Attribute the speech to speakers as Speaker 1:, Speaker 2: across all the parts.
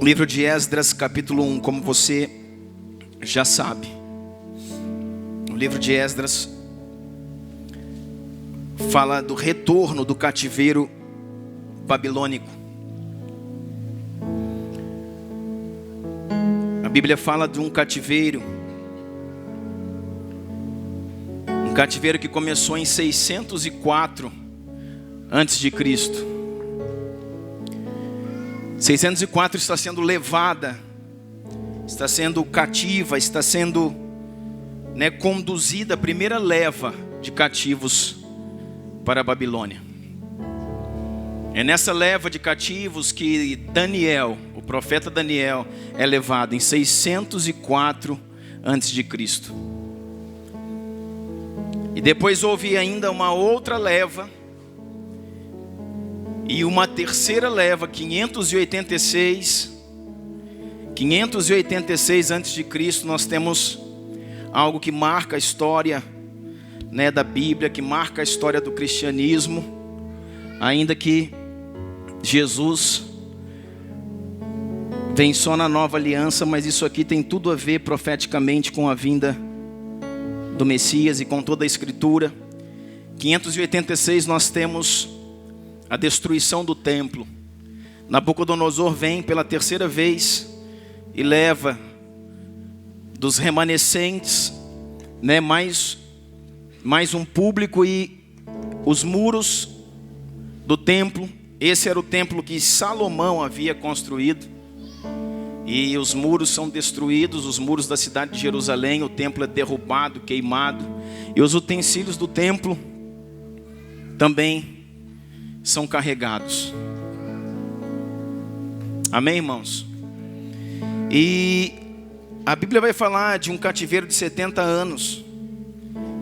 Speaker 1: O livro de Esdras, capítulo 1, como você já sabe. O livro de Esdras fala do retorno do cativeiro babilônico. A Bíblia fala de um cativeiro que começou em 604 antes de Cristo. 604 está sendo levada, está sendo cativa, está sendo conduzida a primeira leva de cativos para a Babilônia. É nessa leva de cativos que Daniel, o profeta Daniel, é levado em 604 antes de Cristo. E depois houve ainda uma outra leva e uma terceira leva, 586 antes de Cristo. Nós temos algo que marca a história da Bíblia, que marca a história do cristianismo, ainda que Jesus vem só na nova aliança, mas isso aqui tem tudo a ver profeticamente com a vinda do Messias e com toda a Escritura. 586 nós temos a destruição do templo. Nabucodonosor vem pela terceira vez e leva dos remanescentes, mais um público e os muros do templo. Esse era o templo que Salomão havia construído. E os muros são destruídos, os muros da cidade de Jerusalém, o templo é derrubado, queimado. E os utensílios do templo também são carregados. Amém, irmãos? E a Bíblia vai falar de um cativeiro de 70 anos.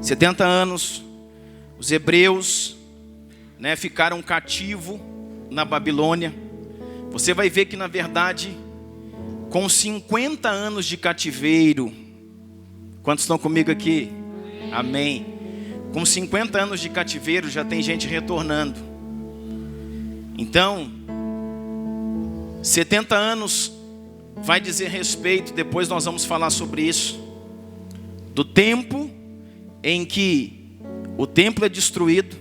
Speaker 1: 70 anos, os hebreus ficaram cativos na Babilônia. Você vai ver que na verdade, com 50 anos de cativeiro, quantos estão comigo aqui? Amém. Com 50 anos de cativeiro já tem gente retornando. Então, 70 anos vai dizer respeito, depois nós vamos falar sobre isso, do tempo em que o templo é destruído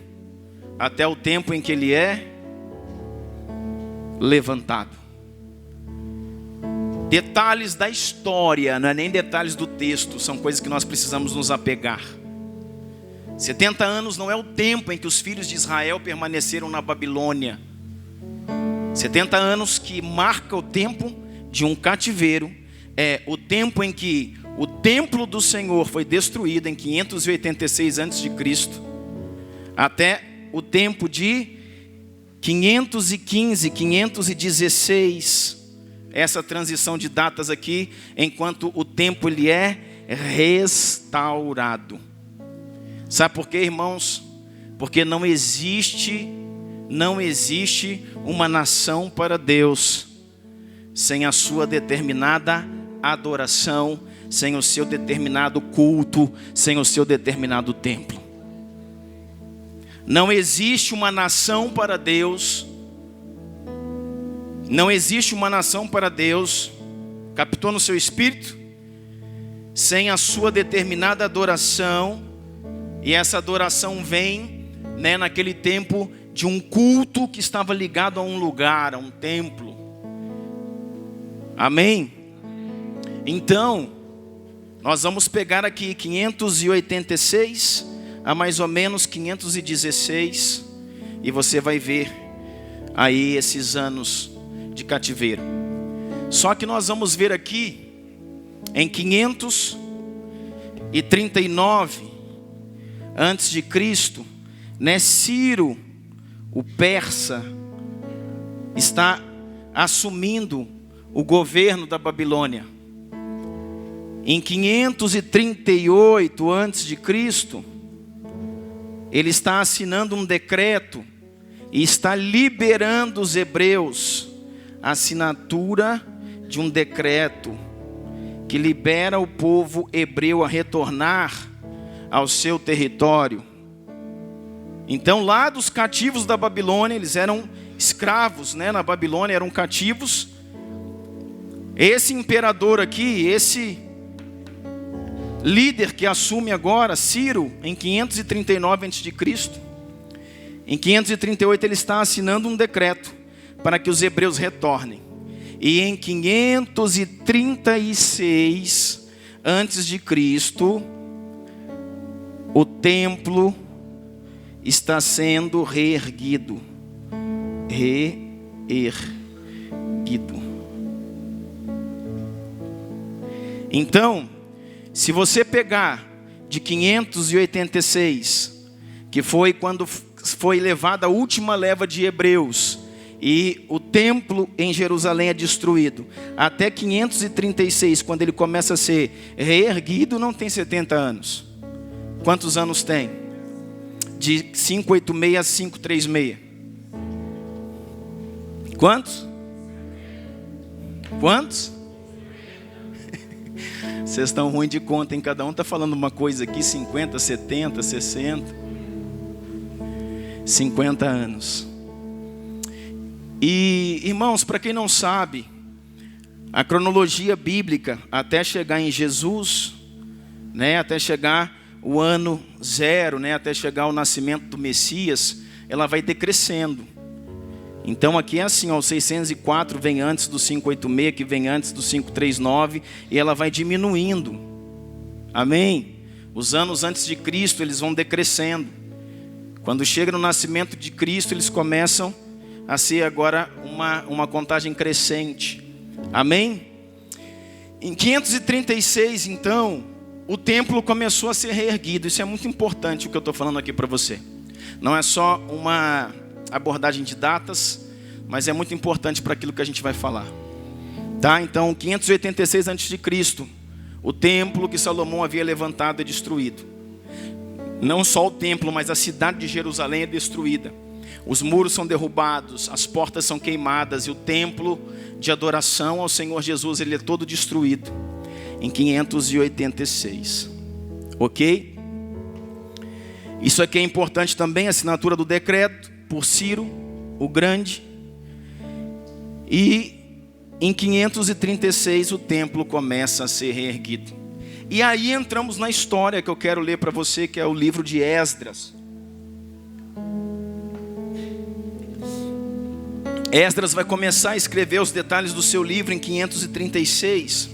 Speaker 1: até o tempo em que ele é levantado. Detalhes da história, não é nem detalhes do texto, são coisas que nós precisamos nos apegar. 70 anos não é o tempo em que os filhos de Israel permaneceram na Babilônia. 70 anos que marca o tempo de um cativeiro, é o tempo em que o templo do Senhor foi destruído em 586 a.C., até o tempo de 515, 516, essa transição de datas aqui, enquanto o templo ele é restaurado. Sabe por quê, irmãos? Porque não existe uma nação para Deus sem a sua determinada adoração, sem o seu determinado culto, sem o seu determinado templo. Não existe uma nação para Deus. Não existe uma nação para Deus, captou no seu espírito? Sem a sua determinada adoração. E essa adoração vem naquele tempo de um culto que estava ligado a um lugar, a um templo. Amém? Então, nós vamos pegar aqui 586 a mais ou menos 516, e você vai ver aí esses anos de cativeiro. Só que nós vamos ver aqui, em 539 antes de Cristo, Ciro, o persa, está assumindo o governo da Babilônia. Em 538 antes de Cristo, ele está assinando um decreto e está liberando os hebreus, a assinatura de um decreto que libera o povo hebreu a retornar ao seu território. Então, lá dos cativos da Babilônia, eles eram escravos, na Babilônia eram cativos. Esse imperador aqui, esse líder que assume agora, Ciro, em 539 a.C., em 538 ele está assinando um decreto para que os hebreus retornem. E em 536 a.C., o templo está sendo reerguido. Então, se você pegar de 586, que foi quando foi levada a última leva de hebreus, e o templo em Jerusalém é destruído, até 536, quando ele começa a ser reerguido, não tem 70 anos. Quantos anos tem? De 586 a 536. Quantos? Vocês estão ruins de conta, hein? Cada um está falando uma coisa aqui, 50, 70, 60. 50 anos. E, irmãos, para quem não sabe, a cronologia bíblica, até chegar em Jesus, né, até chegar o ano 0, né, até chegar o nascimento do Messias, ela vai decrescendo. Então aqui é assim, ó, o 604 vem antes do 586, que vem antes do 539, e ela vai diminuindo. Amém? Os anos antes de Cristo, eles vão decrescendo. Quando chega no nascimento de Cristo, eles começam a ser agora uma contagem crescente. Amém? Em 536, então, o templo começou a ser reerguido. Isso é muito importante o que eu estou falando aqui para você. Não é só uma abordagem de datas, mas é muito importante para aquilo que a gente vai falar. Tá? Então, 586 a.C., o templo que Salomão havia levantado é destruído. Não só o templo, mas a cidade de Jerusalém é destruída. Os muros são derrubados, as portas são queimadas e o templo de adoração ao Senhor Jesus, ele é todo destruído em 586. Ok? Isso aqui é importante também, a assinatura do decreto por Ciro, o Grande. E em 536 o templo começa a ser reerguido. E aí entramos na história que eu quero ler para você, que é o livro de Esdras. Esdras vai começar a escrever os detalhes do seu livro em 536.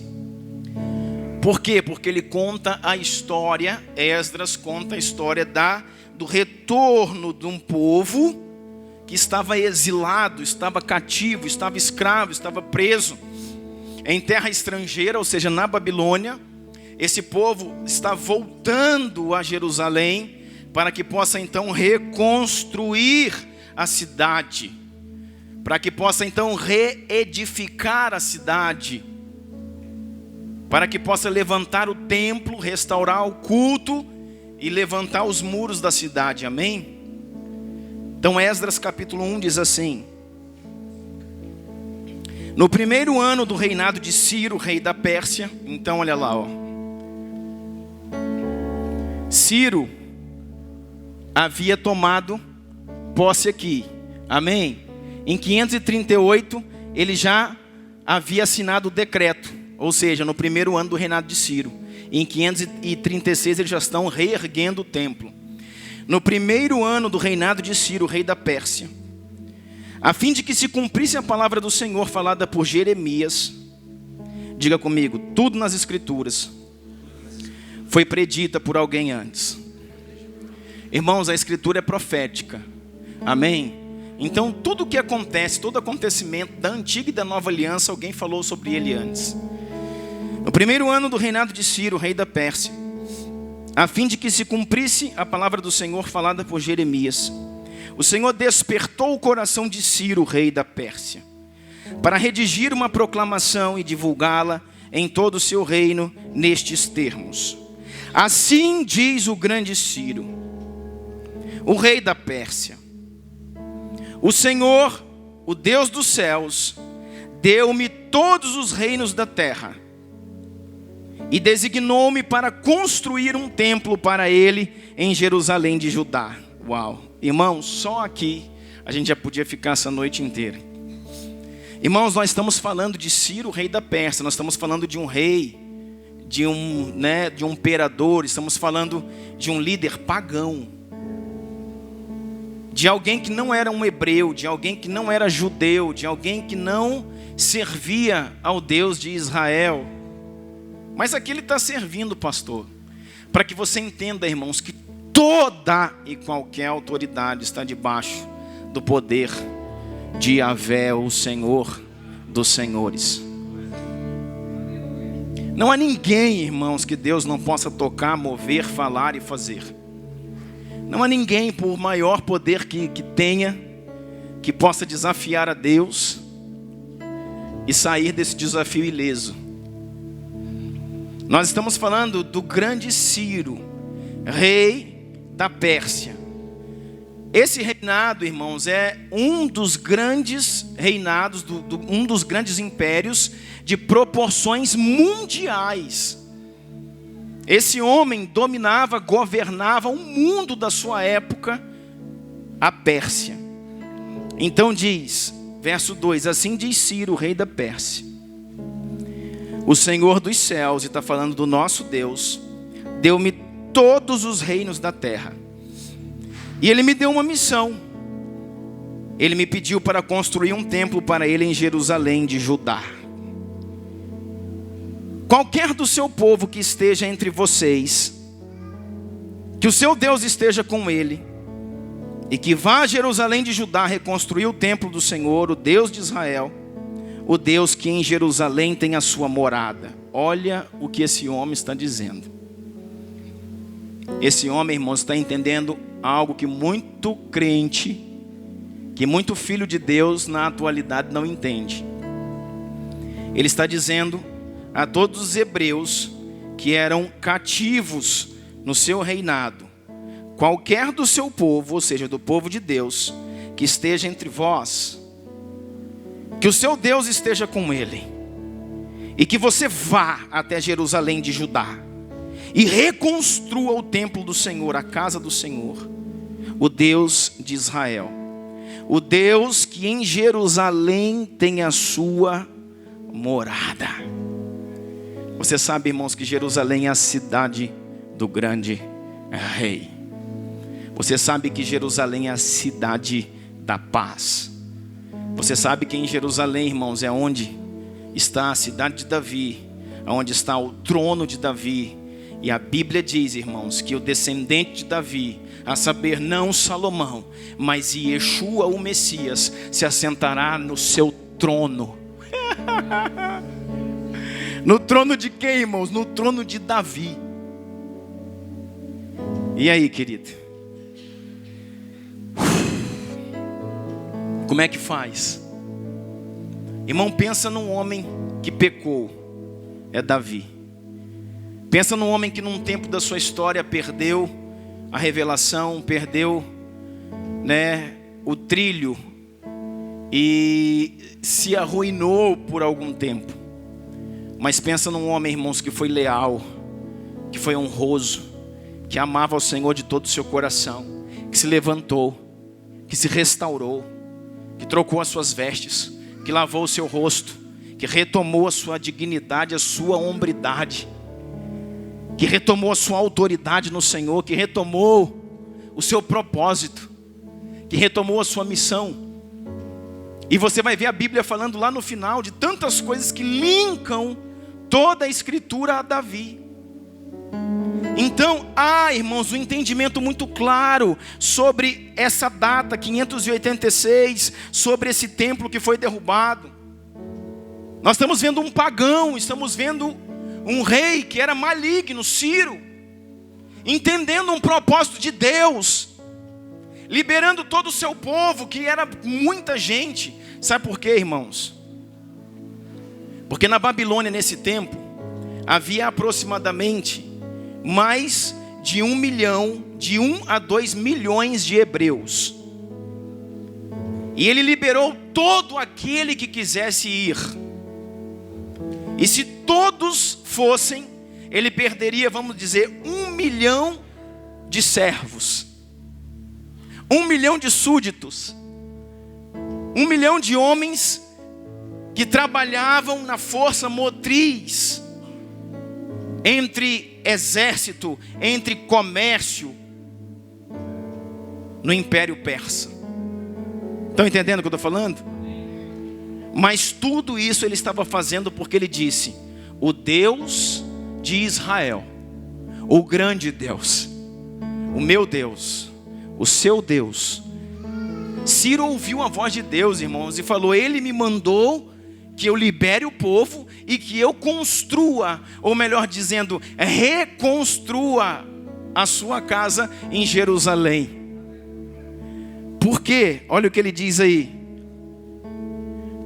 Speaker 1: Por quê? Porque ele conta a história, Esdras conta a história do retorno de um povo que estava exilado, estava cativo, estava escravo, estava preso em terra estrangeira, ou seja, na Babilônia. Esse povo está voltando a Jerusalém para que possa então reconstruir a cidade, para que possa então reedificar a cidade, para que possa levantar o templo, restaurar o culto e levantar os muros da cidade, amém? Então Esdras capítulo 1 diz assim: no primeiro ano do reinado de Ciro, rei da Pérsia, então olha lá, ó, Ciro havia tomado posse aqui, amém? Em 538 ele já havia assinado o decreto, ou seja, no primeiro ano do reinado de Ciro. Em 536 eles já estão reerguendo o templo. No primeiro ano do reinado de Ciro, rei da Pérsia, a fim de que se cumprisse a palavra do Senhor falada por Jeremias, diga comigo, tudo nas escrituras foi predita por alguém antes. Irmãos, a escritura é profética, amém? Então tudo o que acontece, todo acontecimento da antiga e da nova aliança, alguém falou sobre ele antes. No primeiro ano do reinado de Ciro, rei da Pérsia, a fim de que se cumprisse a palavra do Senhor falada por Jeremias, o Senhor despertou o coração de Ciro, rei da Pérsia, para redigir uma proclamação e divulgá-la em todo o seu reino nestes termos: assim diz o grande Ciro, o rei da Pérsia: o Senhor, o Deus dos céus, deu-me todos os reinos da terra e designou-me para construir um templo para ele em Jerusalém de Judá. Uau, irmãos, só aqui a gente já podia ficar essa noite inteira. Irmãos, nós estamos falando de Ciro, rei da Pérsia. Nós estamos falando de um rei, de um imperador. Estamos falando de um líder pagão, de alguém que não era um hebreu, de alguém que não era judeu, de alguém que não servia ao Deus de Israel. Mas aqui ele está servindo, pastor, para que você entenda, irmãos, que toda e qualquer autoridade está debaixo do poder de Yahvé, o Senhor dos senhores. Não há ninguém, irmãos, que Deus não possa tocar, mover, falar e fazer. Não há ninguém, por maior poder que tenha, que possa desafiar a Deus e sair desse desafio ileso. Nós estamos falando do grande Ciro, rei da Pérsia. Esse reinado, irmãos, é um dos grandes reinados, um dos grandes impérios de proporções mundiais. Esse homem dominava, governava o mundo da sua época, a Pérsia. Então diz, verso 2, assim diz Ciro, rei da Pérsia: o Senhor dos céus, e está falando do nosso Deus, deu-me todos os reinos da terra. E ele me deu uma missão. Ele me pediu para construir um templo para ele em Jerusalém de Judá. Qualquer do seu povo que esteja entre vocês, que o seu Deus esteja com ele, e que vá a Jerusalém de Judá reconstruir o templo do Senhor, o Deus de Israel, o Deus que em Jerusalém tem a sua morada. Olha o que esse homem está dizendo. Esse homem, irmãos, está entendendo algo que muito crente, que muito filho de Deus na atualidade não entende. Ele está dizendo a todos os hebreus que eram cativos no seu reinado: qualquer do seu povo, ou seja, do povo de Deus, que esteja entre vós, que o seu Deus esteja com ele, e que você vá até Jerusalém de Judá e reconstrua o templo do Senhor, a casa do Senhor, o Deus de Israel, o Deus que em Jerusalém tem a sua morada. Você sabe, irmãos, que Jerusalém é a cidade do grande rei. Você sabe que Jerusalém é a cidade da paz. Você sabe que em Jerusalém, irmãos, é onde está a cidade de Davi, onde está o trono de Davi. E a Bíblia diz, irmãos, que o descendente de Davi, a saber, não Salomão, mas Yeshua, o Messias, se assentará no seu trono. No trono de quem, irmãos? No trono de Davi. E aí, querido? Como é que faz? Irmão, pensa num homem que pecou. É Davi. Pensa num homem que num tempo da sua história perdeu a revelação, perdeu, o trilho e se arruinou por algum tempo. Mas pensa num homem, irmãos, que foi leal, que foi honroso, que amava ao Senhor de todo o seu coração, que se levantou, que se restaurou, que trocou as suas vestes, que lavou o seu rosto, que retomou a sua dignidade, a sua hombridade, que retomou a sua autoridade no Senhor, que retomou o seu propósito, que retomou a sua missão. E você vai ver a Bíblia falando lá no final de tantas coisas que linkam toda a Escritura a Davi. Então há, irmãos, um entendimento muito claro sobre essa data, 586, sobre esse templo que foi derrubado. Nós estamos vendo um pagão, estamos vendo um rei que era maligno, Ciro, entendendo um propósito de Deus, liberando todo o seu povo, que era muita gente. Sabe por quê, irmãos? Porque na Babilônia, nesse tempo, havia aproximadamente mais de 1 a 2 milhões de hebreus. E ele liberou todo aquele que quisesse ir. E se todos fossem, ele perderia, vamos dizer, 1 milhão de servos, 1 milhão de súditos, 1 milhão de homens que trabalhavam na força motriz entre exército, entre comércio no Império Persa. Estão entendendo o que eu estou falando? Mas tudo isso ele estava fazendo porque ele disse: o Deus de Israel, o grande Deus, o meu Deus, o seu Deus. Ciro ouviu a voz de Deus, irmãos, e falou: ele me mandou que eu libere o povo e que eu construa, ou melhor dizendo, reconstrua a sua casa em Jerusalém. Por quê? Olha o que ele diz aí.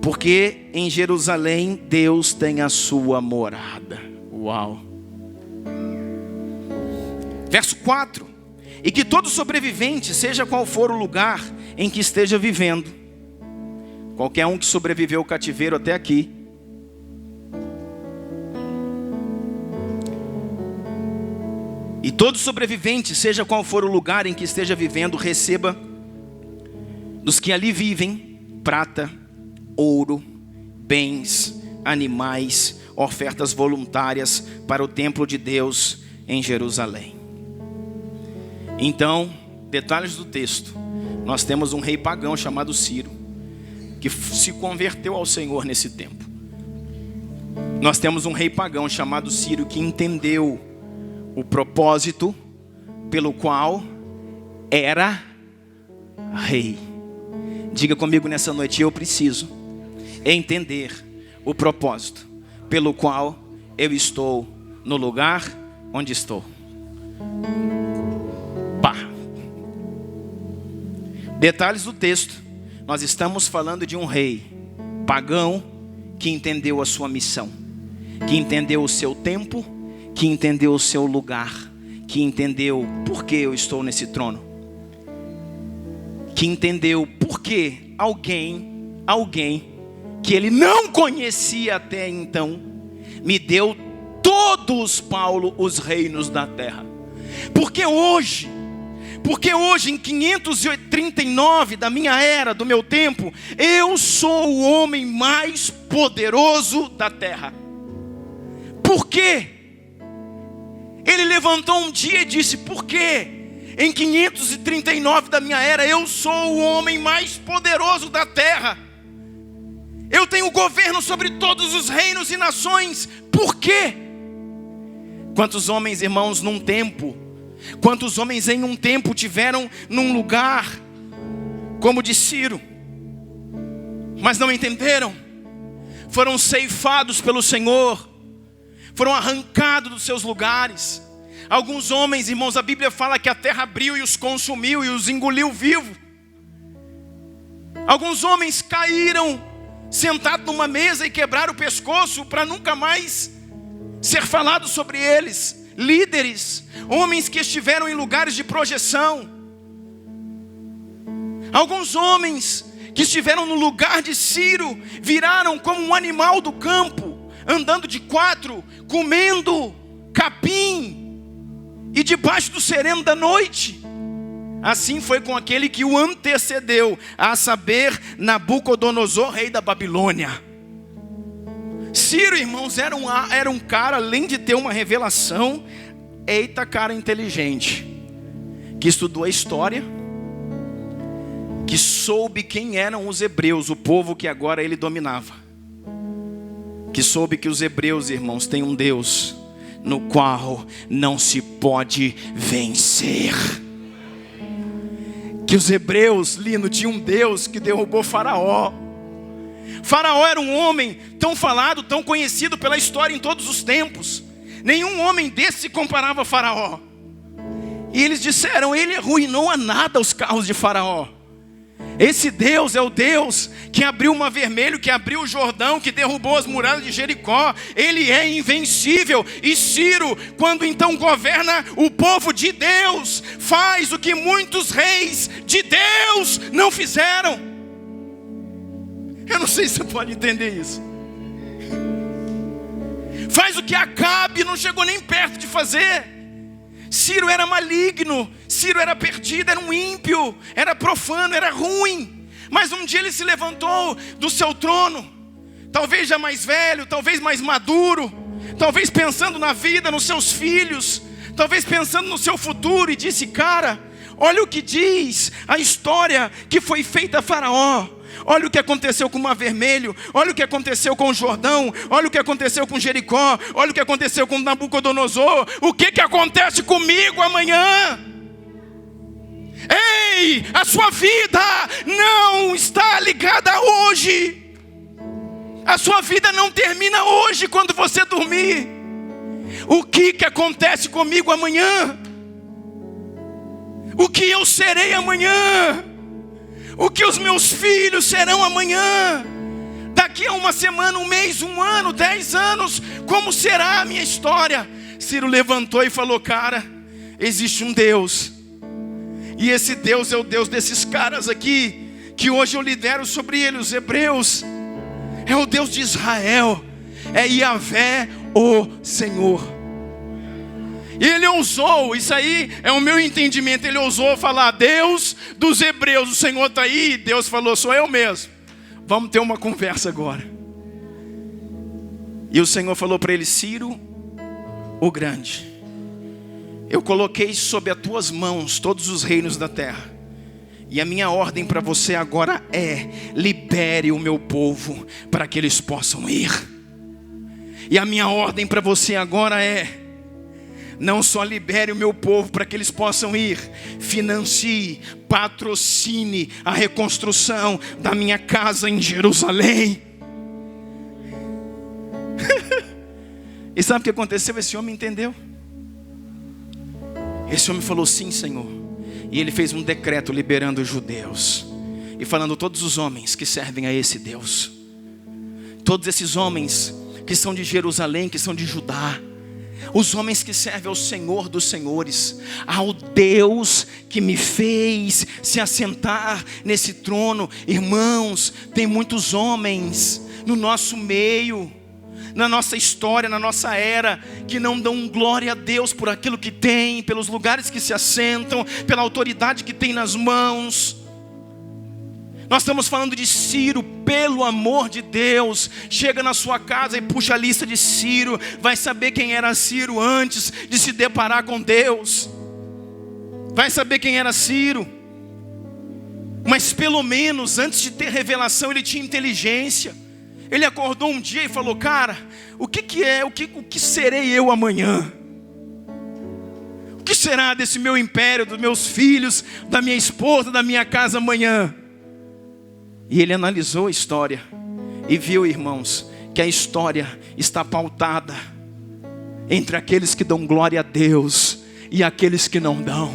Speaker 1: Porque em Jerusalém Deus tem a sua morada. Uau. Verso 4. E que todo sobrevivente, seja qual for o lugar em que esteja vivendo, qualquer um que sobreviveu ao cativeiro até aqui, e todo sobrevivente, seja qual for o lugar em que esteja vivendo, receba dos que ali vivem prata, ouro, bens, animais, ofertas voluntárias para o templo de Deus em Jerusalém. Então, detalhes do texto: nós temos um rei pagão chamado Ciro, que se converteu ao Senhor nesse tempo. Nós temos um rei pagão chamado Ciro, que entendeu o propósito pelo qual era rei. Diga comigo nessa noite: eu preciso entender o propósito pelo qual eu estou no lugar onde estou. Pá. Detalhes do texto: nós estamos falando de um rei pagão que entendeu a sua missão, que entendeu o seu tempo, que entendeu o seu lugar, que entendeu por que eu estou nesse trono, que entendeu por que alguém que ele não conhecia até então me deu todos, Paulo, os reinos da terra. Porque hoje em 539 da minha era, do meu tempo, eu sou o homem mais poderoso da terra. Por quê? Ele levantou um dia e disse: por quê? Em 539 da minha era, eu sou o homem mais poderoso da terra. Eu tenho governo sobre todos os reinos e nações. Por quê? Quantos homens, irmãos, num tempo, quantos homens em um tempo tiveram num lugar como o de Ciro, mas não entenderam, foram ceifados pelo Senhor, foram arrancados dos seus lugares. Alguns homens, irmãos, a Bíblia fala que a terra abriu e os consumiu e os engoliu vivo. Alguns homens caíram sentados numa mesa e quebraram o pescoço para nunca mais ser falado sobre eles. Líderes, homens que estiveram em lugares de projeção. Alguns homens que estiveram no lugar de Ciro viraram como um animal do campo, andando de quatro, comendo capim e debaixo do sereno da noite. Assim foi com aquele que o antecedeu, a saber, Nabucodonosor, rei da Babilônia. Ciro, irmãos, era um cara, além de ter uma revelação, eita cara inteligente, que estudou a história, que soube quem eram os hebreus, o povo que agora ele dominava, que soube que os hebreus, irmãos, têm um Deus no qual não se pode vencer. Que os hebreus, Lino, tinham um Deus que derrubou Faraó. Faraó era um homem tão falado, tão conhecido pela história em todos os tempos. Nenhum homem desse se comparava a Faraó. E eles disseram: ele arruinou a nada os carros de Faraó. Esse Deus é o Deus que abriu o Mar Vermelho, que abriu o Jordão, que derrubou as muralhas de Jericó. Ele é invencível. E Ciro, quando então governa o povo de Deus, faz o que muitos reis de Deus não fizeram. Eu não sei se você pode entender isso. Faz o que Acabe não chegou nem perto de fazer. Ciro era maligno, Ciro era perdido, era um ímpio, era profano, era ruim. Mas um dia ele se levantou do seu trono, talvez já mais velho, talvez mais maduro, talvez pensando na vida, nos seus filhos, talvez pensando no seu futuro, e disse: cara, olha o que diz a história que foi feita a Faraó. Olha o que aconteceu com o Mar Vermelho, olha o que aconteceu com o Jordão, olha o que aconteceu com Jericó, olha o que aconteceu com Nabucodonosor. O que acontece comigo amanhã? Ei, a sua vida não está ligada hoje. A sua vida não termina hoje quando você dormir. O que acontece comigo amanhã? O que eu serei amanhã? O que os meus filhos serão amanhã? Daqui a uma semana, um mês, um ano, 10 anos, como será a minha história? Ciro levantou e falou: cara, existe um Deus, e esse Deus é o Deus desses caras aqui, que hoje eu lidero sobre ele, os hebreus. É o Deus de Israel, é Yahvé, o Senhor. E ele ousou, isso aí é o meu entendimento, ele ousou falar: Deus dos hebreus, o Senhor está aí. Deus falou: sou eu mesmo, vamos ter uma conversa agora. E o Senhor falou para ele: Ciro o grande, eu coloquei sob as tuas mãos todos os reinos da terra, e a minha ordem para você agora é: libere o meu povo para que eles possam ir. E a minha ordem para você agora é: não só libere o meu povo para que eles possam ir, financie, patrocine a reconstrução da minha casa em Jerusalém. E sabe o que aconteceu? Esse homem entendeu. Esse homem falou: sim, Senhor. E ele fez um decreto liberando os judeus e falando: todos os homens que servem a esse Deus, todos esses homens que são de Jerusalém, que são de Judá, os homens que servem ao Senhor dos senhores, ao Deus que me fez se assentar nesse trono. Irmãos, tem muitos homens no nosso meio, na nossa história, na nossa era, que não dão glória a Deus por aquilo que tem, pelos lugares que se assentam, pela autoridade que tem nas mãos. Nós estamos falando de Ciro. Pelo amor de Deus, chega na sua casa e puxa a lista de Ciro. Vai saber quem era Ciro antes de se deparar com Deus. Vai saber quem era Ciro. Mas pelo menos antes de ter revelação, ele tinha inteligência. Ele acordou um dia e falou: cara, o que serei eu amanhã? O que será desse meu império, dos meus filhos, da minha esposa, da minha casa amanhã? E ele analisou a história e viu, irmãos, que a história está pautada entre aqueles que dão glória a Deus e aqueles que não dão.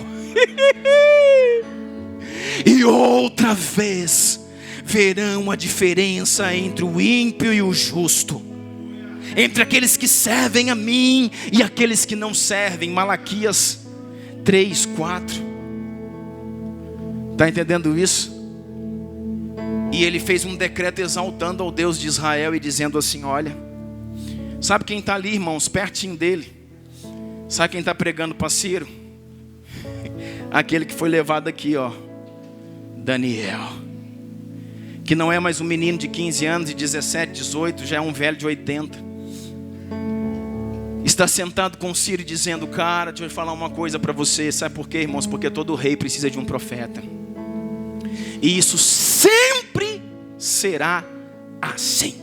Speaker 1: E outra vez verão a diferença entre o ímpio e o justo, entre aqueles que servem a mim e aqueles que não servem. Malaquias 3:4. Está entendendo isso? E ele fez um decreto exaltando ao Deus de Israel e dizendo assim: olha, sabe quem está ali, irmãos, pertinho dele? Sabe quem está pregando para Ciro? Aquele que foi levado aqui, ó, Daniel, que não é mais um menino de 15 anos, de 17, 18, já é um velho de 80. Está sentado com Ciro dizendo: cara, deixa eu falar uma coisa para você. Sabe por quê, irmãos? Porque todo rei precisa de um profeta. E isso sempre será assim.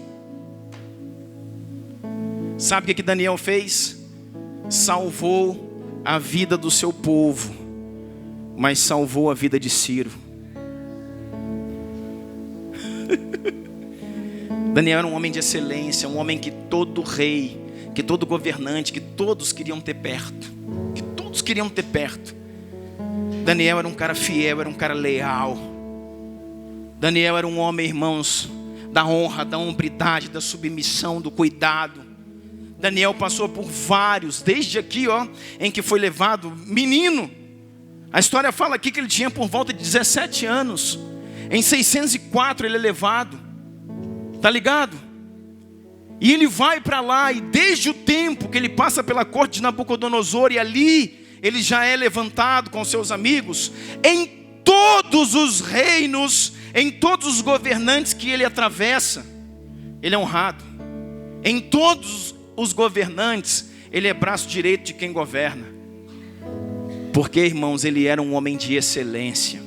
Speaker 1: Sabe o que Daniel fez? Salvou a vida do seu povo, mas salvou a vida de Ciro. Daniel era um homem de excelência, um homem que todo rei, que todo governante, que todos queriam ter perto. Que todos queriam ter perto. Daniel era um cara fiel, era um cara leal. Daniel era um homem, irmãos, da honra, da hombridade, da submissão, do cuidado. Daniel passou por vários, desde aqui, ó, em que foi levado menino. A história fala aqui que ele tinha por volta de 17 anos. Em 604 ele é levado. Tá ligado? E ele vai para lá, e desde o tempo que ele passa pela corte de Nabucodonosor, e ali ele já é levantado com seus amigos, em todos os reinos, em todos os governantes que ele atravessa, ele é honrado. Em todos os governantes, ele é braço direito de quem governa. Porque, irmãos, ele era um homem de excelência.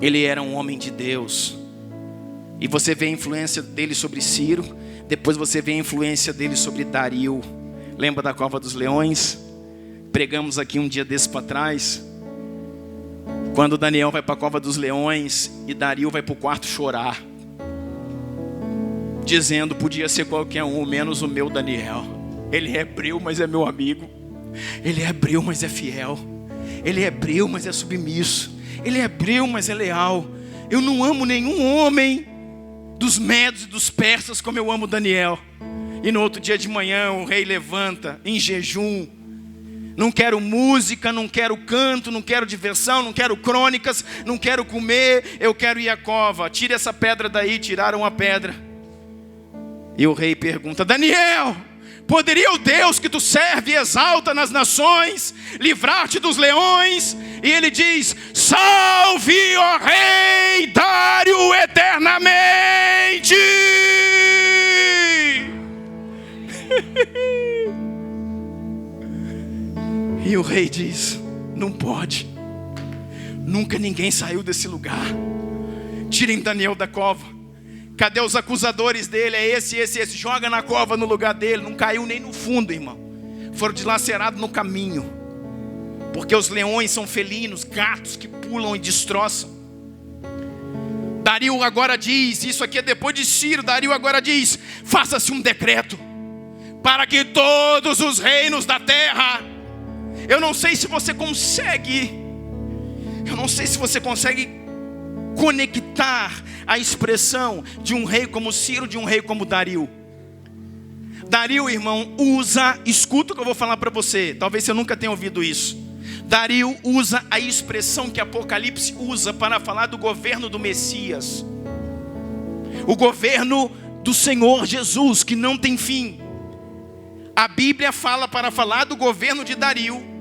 Speaker 1: Ele era um homem de Deus. E você vê a influência dele sobre Ciro. Depois você vê a influência dele sobre Dario. Lembra da cova dos leões? Pregamos aqui um dia desse para trás. Quando Daniel vai para a cova dos leões e Dario vai para o quarto chorar, dizendo: podia ser qualquer um, menos o meu Daniel. Ele é hebreu, mas é meu amigo. Ele é hebreu, mas é fiel. Ele é hebreu, mas é submisso. Ele é hebreu, mas é leal. Eu não amo nenhum homem dos medos e dos persas como eu amo Daniel. E no outro dia de manhã o rei levanta em jejum. Não quero música, não quero canto, não quero diversão, não quero crônicas, não quero comer, eu quero ir à cova. Tire essa pedra daí. Tiraram a pedra. E o rei pergunta: Daniel, poderia o Deus que tu serve e exalta nas nações livrar-te dos leões? E ele diz: salve, ó rei Dário, eternamente. E o rei diz: não pode. Nunca ninguém saiu desse lugar. Tirem Daniel da cova. Cadê os acusadores dele? É esse. Joga na cova no lugar dele. Não caiu nem no fundo, irmão. Foram dilacerados no caminho. Porque os leões são felinos, gatos que pulam e destroçam. Dario agora diz, isso aqui é depois de Ciro. Dario agora diz: faça-se um decreto para que todos os reinos da terra... Eu não sei se você consegue conectar a expressão de um rei como Ciro, de um rei como Dario. Dario, irmão, escuta o que eu vou falar para você. Talvez você nunca tenha ouvido isso. Dario usa a expressão que Apocalipse usa para falar do governo do Messias. O governo do Senhor Jesus, que não tem fim. A Bíblia fala para falar do governo de Dario.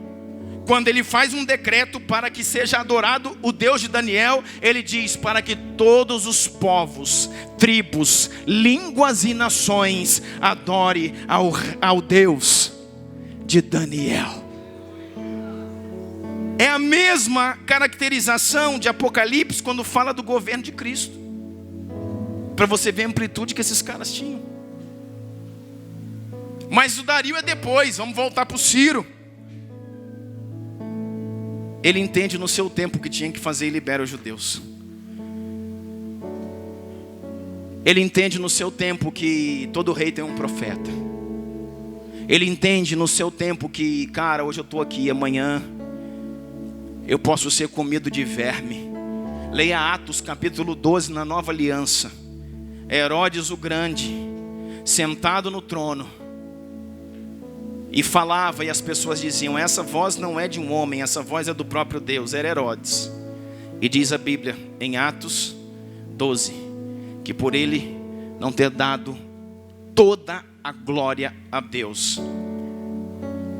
Speaker 1: Quando ele faz um decreto para que seja adorado o Deus de Daniel, ele diz: para que todos os povos, tribos, línguas e nações adorem ao Deus de Daniel. É a mesma caracterização de Apocalipse quando fala do governo de Cristo. Para você ver a amplitude que esses caras tinham. Mas o Dario é depois. Vamos voltar para o Ciro. Ele entende no seu tempo o que tinha que fazer e libera os judeus. Ele entende no seu tempo que todo rei tem um profeta. Ele entende no seu tempo que, cara, hoje eu estou aqui, amanhã eu posso ser comido de verme. Leia Atos capítulo 12 na Nova Aliança. Herodes o Grande, sentado no trono, e falava, e as pessoas diziam: essa voz não é de um homem, essa voz é do próprio Deus. Era Herodes. E diz a Bíblia em Atos 12 que por ele não ter dado toda a glória a Deus,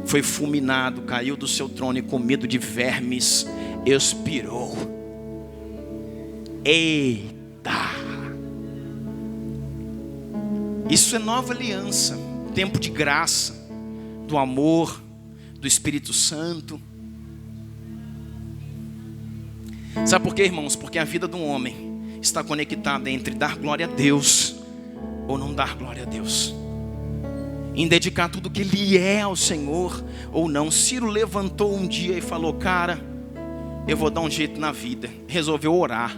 Speaker 1: foi fulminado, caiu do seu trono e comido de vermes, expirou. Eita! Isso é nova aliança, tempo de graça, do amor, do Espírito Santo. Sabe por quê, irmãos? Porque a vida de um homem está conectada entre dar glória a Deus ou não dar glória a Deus, em dedicar tudo que ele é ao Senhor ou não. Ciro levantou um dia e falou: cara, eu vou dar um jeito na vida. Resolveu orar.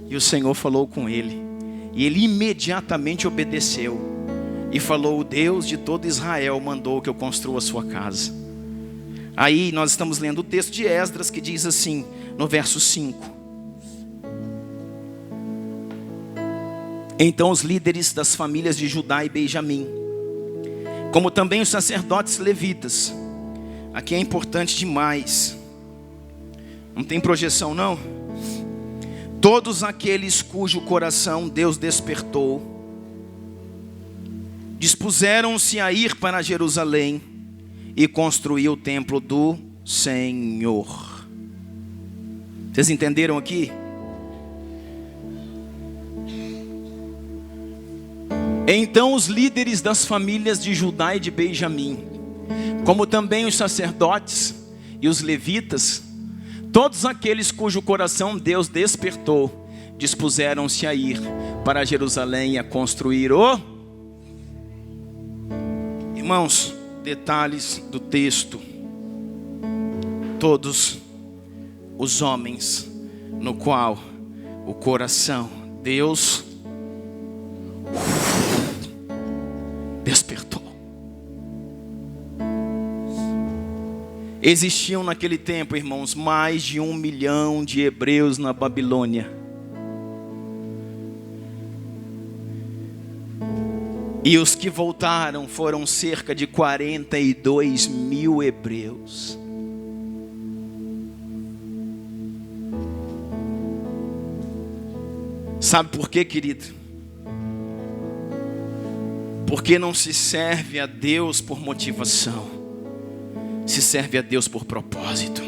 Speaker 1: E o Senhor falou com ele, e ele imediatamente obedeceu e falou: o Deus de todo Israel mandou que eu construa a sua casa. Aí nós estamos lendo o texto de Esdras, que diz assim, no verso 5: então os líderes das famílias de Judá e Benjamim, como também os sacerdotes levitas. Aqui é importante demais. Não tem projeção não? Todos aqueles cujo coração Deus despertou, dispuseram-se a ir para Jerusalém e construir o templo do Senhor. Vocês entenderam aqui? Então os líderes das famílias de Judá e de Benjamim, como também os sacerdotes e os levitas, todos aqueles cujo coração Deus despertou, dispuseram-se a ir para Jerusalém e a construir o... Irmãos, detalhes do texto. Todos os homens no qual o coração Deus despertou. Existiam naquele tempo, irmãos, mais de 1 milhão de hebreus na Babilônia. E os que voltaram foram cerca de 42 mil hebreus. Sabe por quê, querido? Porque não se serve a Deus por motivação, se serve a Deus por propósito.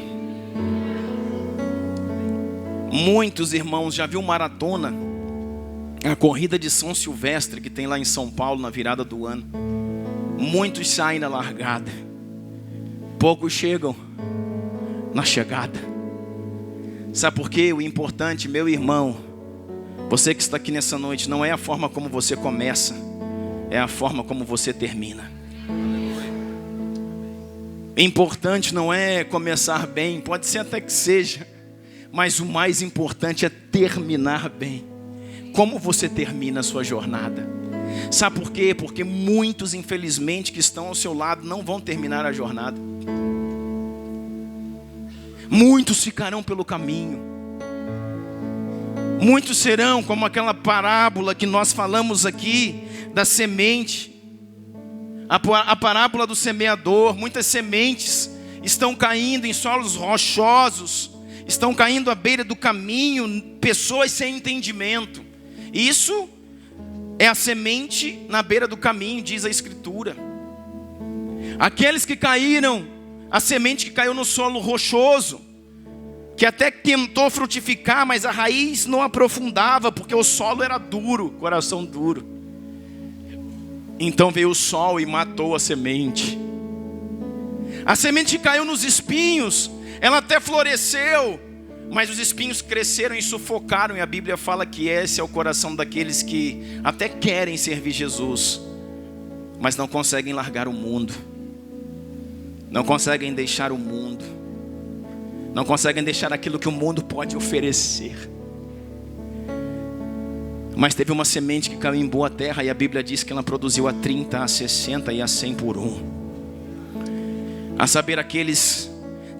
Speaker 1: Muitos irmãos já viu maratona, a corrida de São Silvestre que tem lá em São Paulo na virada do ano. Muitos saem na largada, poucos chegam na chegada. Sabe por quê? O importante, meu irmão, você que está aqui nessa noite, não é a forma como você começa, é a forma como você termina. Importante não é começar bem, pode ser até que seja, mas o mais importante é terminar bem. Como você termina a sua jornada? Sabe por quê? Porque muitos, infelizmente, que estão ao seu lado não vão terminar a jornada. Muitos ficarão pelo caminho. Muitos serão como aquela parábola que nós falamos aqui, da semente. A parábola do semeador. Muitas sementes estão caindo em solos rochosos, estão caindo à beira do caminho, pessoas sem entendimento. Isso é a semente na beira do caminho, diz a Escritura. Aqueles que caíram, a semente que caiu no solo rochoso, que até tentou frutificar, mas a raiz não aprofundava, porque o solo era duro, coração duro. Então veio o sol e matou a semente. A semente que caiu nos espinhos, ela até floresceu, mas os espinhos cresceram e sufocaram. E a Bíblia fala que esse é o coração daqueles que até querem servir Jesus, mas não conseguem largar o mundo, não conseguem deixar o mundo, não conseguem deixar aquilo que o mundo pode oferecer. Mas teve uma semente que caiu em boa terra, e a Bíblia diz que ela produziu a 30, a 60 e a 100 por um. A saber, aqueles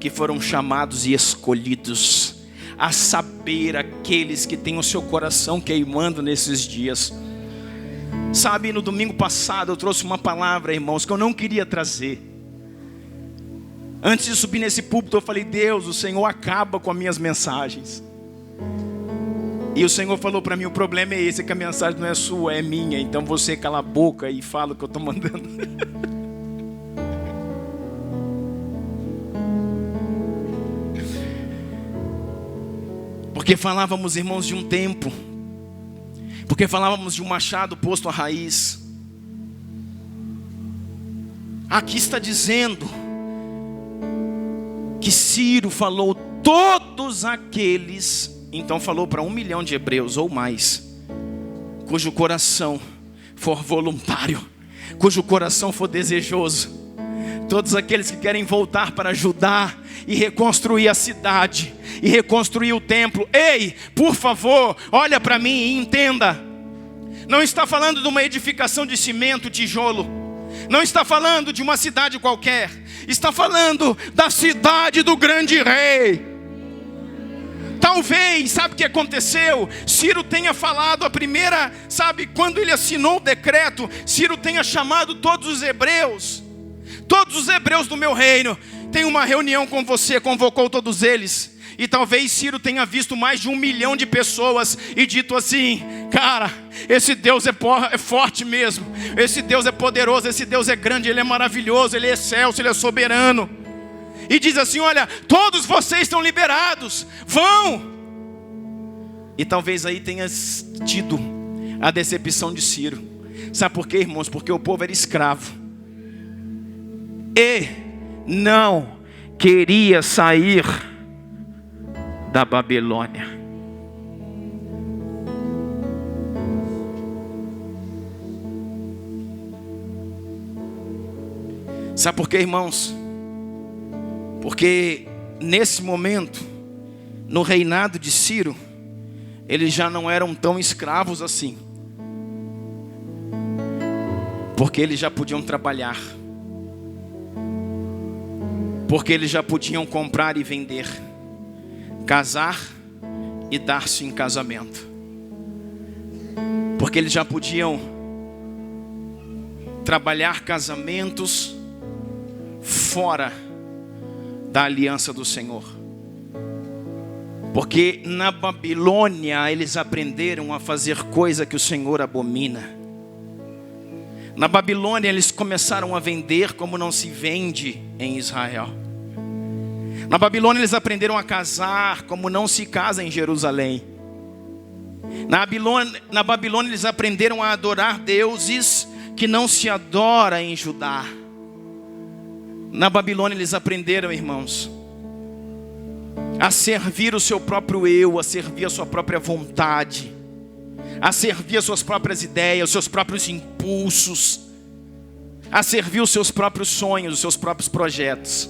Speaker 1: que foram chamados e escolhidos, a saber, aqueles que têm o seu coração queimando nesses dias. Sabe, no domingo passado eu trouxe uma palavra, irmãos, que eu não queria trazer. Antes de subir nesse púlpito eu falei: Deus, o Senhor acaba com as minhas mensagens. E o Senhor falou para mim: o problema é esse, é que a mensagem não é sua, é minha. Então você cala a boca e fala o que eu estou mandando. Porque falávamos, irmãos, de um tempo, porque falávamos de um machado posto à raiz. Aqui está dizendo que Ciro falou todos aqueles, então falou para 1 milhão de hebreus ou mais, cujo coração for voluntário, cujo coração for desejoso. Todos aqueles que querem voltar para Judá e reconstruir a cidade, e reconstruir o templo. Ei, por favor, olha para mim e entenda. Não está falando de uma edificação de cimento, tijolo. Não está falando de uma cidade qualquer. Está falando da cidade do grande rei. Talvez, sabe o que aconteceu? Ciro tenha falado a primeira, sabe, quando ele assinou o decreto, Ciro tenha chamado todos os hebreus do meu reino, tem uma reunião com você, convocou todos eles. E talvez Ciro tenha visto mais de 1 milhão de pessoas e dito assim: cara, esse Deus é forte mesmo, esse Deus é poderoso, esse Deus é grande, Ele é maravilhoso, Ele é excelso, Ele é soberano. E diz assim: olha, todos vocês estão liberados, vão. E talvez aí tenha tido a decepção de Ciro. Sabe por quê, irmãos? Porque o povo era escravo e não queria sair da Babilônia. Sabe por quê, irmãos? Porque nesse momento, no reinado de Ciro, eles já não eram tão escravos assim, porque eles já podiam trabalhar, porque eles já podiam comprar e vender, casar e dar-se em casamento, porque eles já podiam trabalhar casamentos fora da aliança do Senhor. Porque na Babilônia eles aprenderam a fazer coisa que o Senhor abomina. Na Babilônia eles começaram a vender como não se vende em Israel. Na Babilônia eles aprenderam a casar como não se casa em Jerusalém. Na Babilônia eles aprenderam a adorar deuses que não se adora em Judá. Na Babilônia eles aprenderam, irmãos, a servir o seu próprio eu, a servir a sua própria vontade, a servir as suas próprias ideias, os seus próprios impulsos, a servir os seus próprios sonhos, os seus próprios projetos.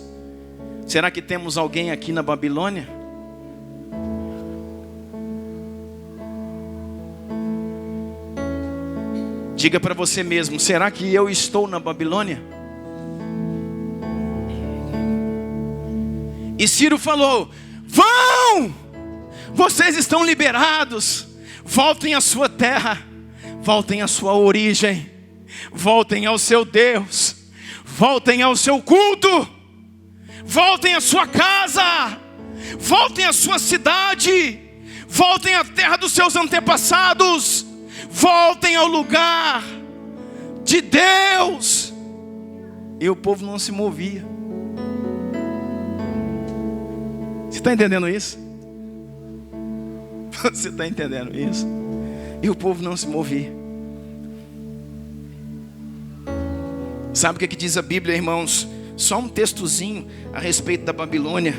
Speaker 1: Será que temos alguém aqui na Babilônia? Diga para você mesmo: será que eu estou na Babilônia? E Ciro falou: vão! Vocês estão liberados. Voltem à sua terra. Voltem à sua origem. Voltem ao seu Deus. Voltem ao seu culto. Voltem à sua casa. Voltem à sua cidade. Voltem à terra dos seus antepassados. Voltem ao lugar de Deus. E o povo não se movia. Você está entendendo isso? Você está entendendo isso? E o povo não se movia. Sabe o que diz a Bíblia, irmãos? Só um textozinho a respeito da Babilônia.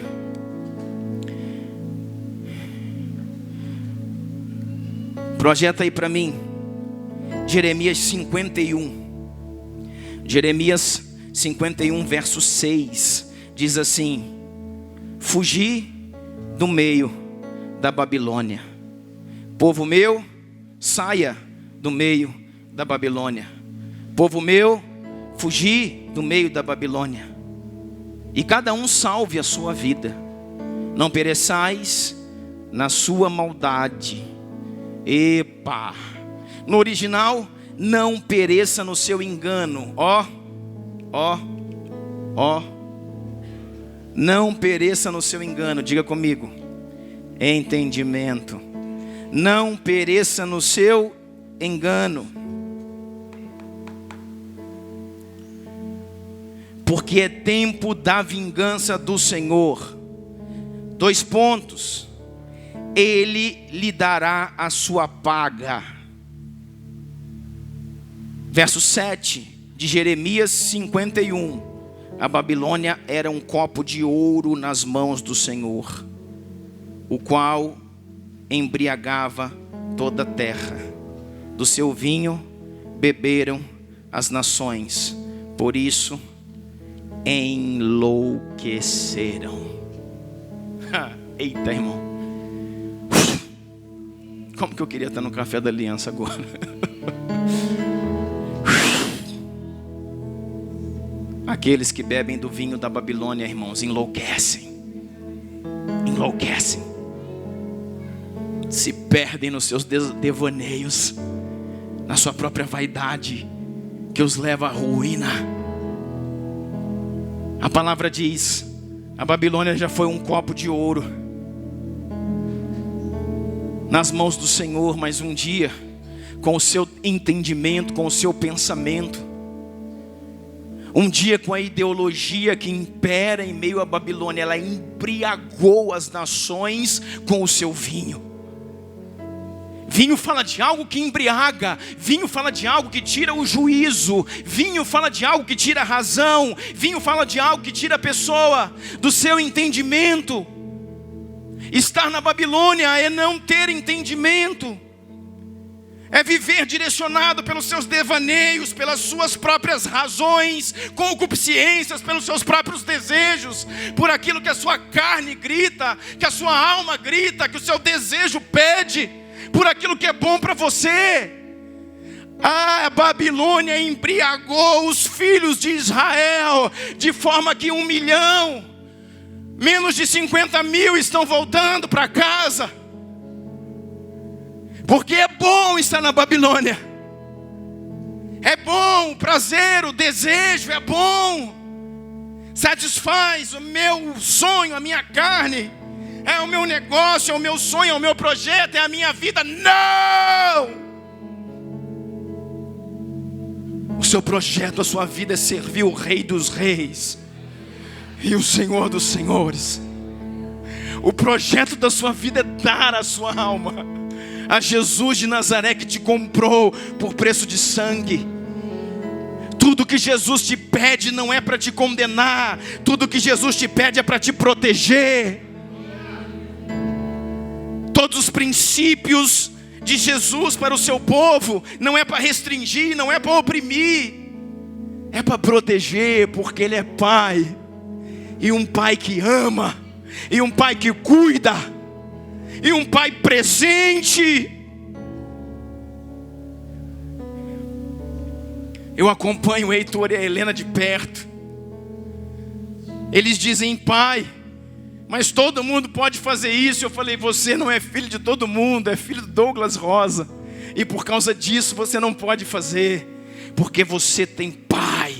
Speaker 1: Projeta aí para mim Jeremias 51. Jeremias 51 verso 6 diz assim: fugi do meio da Babilônia. Povo meu, saia do meio da Babilônia. Povo meu, fugi do meio da Babilônia. E cada um salve a sua vida. Não pereçais na sua maldade. Epa! No original, não pereça no seu engano. Ó. Não pereça no seu engano. Diga comigo: entendimento. Não pereça no seu engano. Porque é tempo da vingança do Senhor. 2 pontos. Ele lhe dará a sua paga. Verso 7 de Jeremias 51. A Babilônia era um copo de ouro nas mãos do Senhor, o qual embriagava toda a terra. Do seu vinho beberam as nações, por isso enlouqueceram. Eita, irmão, como que eu queria estar no café da aliança agora. Aqueles que bebem do vinho da Babilônia, irmãos, enlouquecem. Enlouquecem. Se perdem nos seus devaneios, na sua própria vaidade, que os leva à ruína. A palavra diz: a Babilônia já foi um copo de ouro nas mãos do Senhor, mas um dia, com o seu entendimento, com o seu pensamento, um dia com a ideologia que impera em meio à Babilônia, ela embriagou as nações com o seu vinho. Vinho fala de algo que embriaga. Vinho fala de algo que tira o juízo. Vinho fala de algo que tira a razão. Vinho fala de algo que tira a pessoa do seu entendimento. Estar na Babilônia é não ter entendimento. É viver direcionado pelos seus devaneios, pelas suas próprias razões, concupiscências, pelos seus próprios desejos, por aquilo que a sua carne grita, que a sua alma grita, que o seu desejo pede, por aquilo que é bom para você. A Babilônia embriagou os filhos de Israel, de forma que 1 milhão, menos de 50 mil estão voltando para casa. Porque é bom estar na Babilônia. É bom, o prazer, o desejo é bom. Satisfaz o meu sonho, a minha carne. É o meu negócio, é o meu sonho, é o meu projeto, é a minha vida. Não! O seu projeto, a sua vida é servir o Rei dos Reis e o Senhor dos Senhores. O projeto da sua vida é dar a sua alma a Jesus de Nazaré, que te comprou por preço de sangue. Tudo que Jesus te pede não é para te condenar. Tudo que Jesus te pede é para te proteger. Todos os princípios de Jesus para o seu povo não é para restringir, não é para oprimir, é para proteger, porque Ele é Pai. E um Pai que ama, e um Pai que cuida, e um Pai presente. Eu acompanho o Heitor e a Helena de perto. Eles dizem pai, mas todo mundo pode fazer isso. Eu falei, você não é filho de todo mundo, é filho do Douglas Rosa. E por causa disso você não pode fazer, porque você tem pai.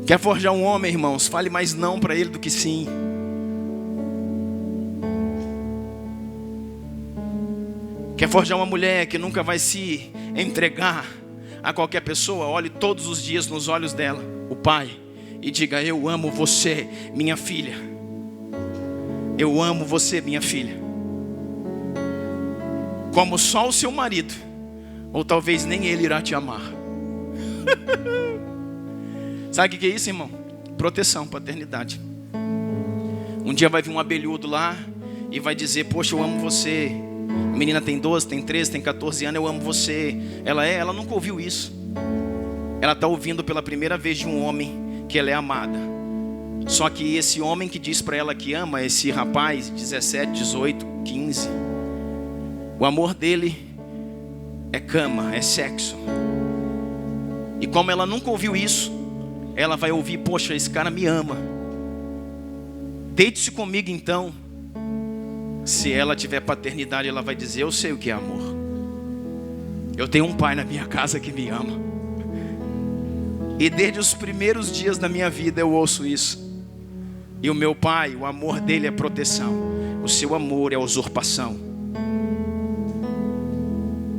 Speaker 1: Quer forjar um homem, irmãos? Fale mais não para ele do que sim. Quer forjar uma mulher que nunca vai se entregar a qualquer pessoa? Olhe todos os dias nos olhos dela, o pai, e diga, eu amo você, minha filha. Eu amo você, minha filha. Como só o seu marido, ou talvez nem ele irá te amar. Sabe o que é isso, irmão? Proteção, paternidade. Um dia vai vir um abelhudo lá e vai dizer, poxa, eu amo você. A menina tem 12, tem 13, tem 14 anos, eu amo você. Ela nunca ouviu isso. Ela está ouvindo pela primeira vez de um homem que ela é amada. Só que esse homem que diz para ela que ama, esse rapaz, 17, 18, 15, o amor dele é cama, é sexo. E como ela nunca ouviu isso, ela vai ouvir, poxa, esse cara me ama. Deite-se comigo então. Se ela tiver paternidade, ela vai dizer, eu sei o que é amor. Eu tenho um pai na minha casa que me ama. E desde os primeiros dias da minha vida eu ouço isso. E o meu pai, o amor dele é proteção. O seu amor é usurpação.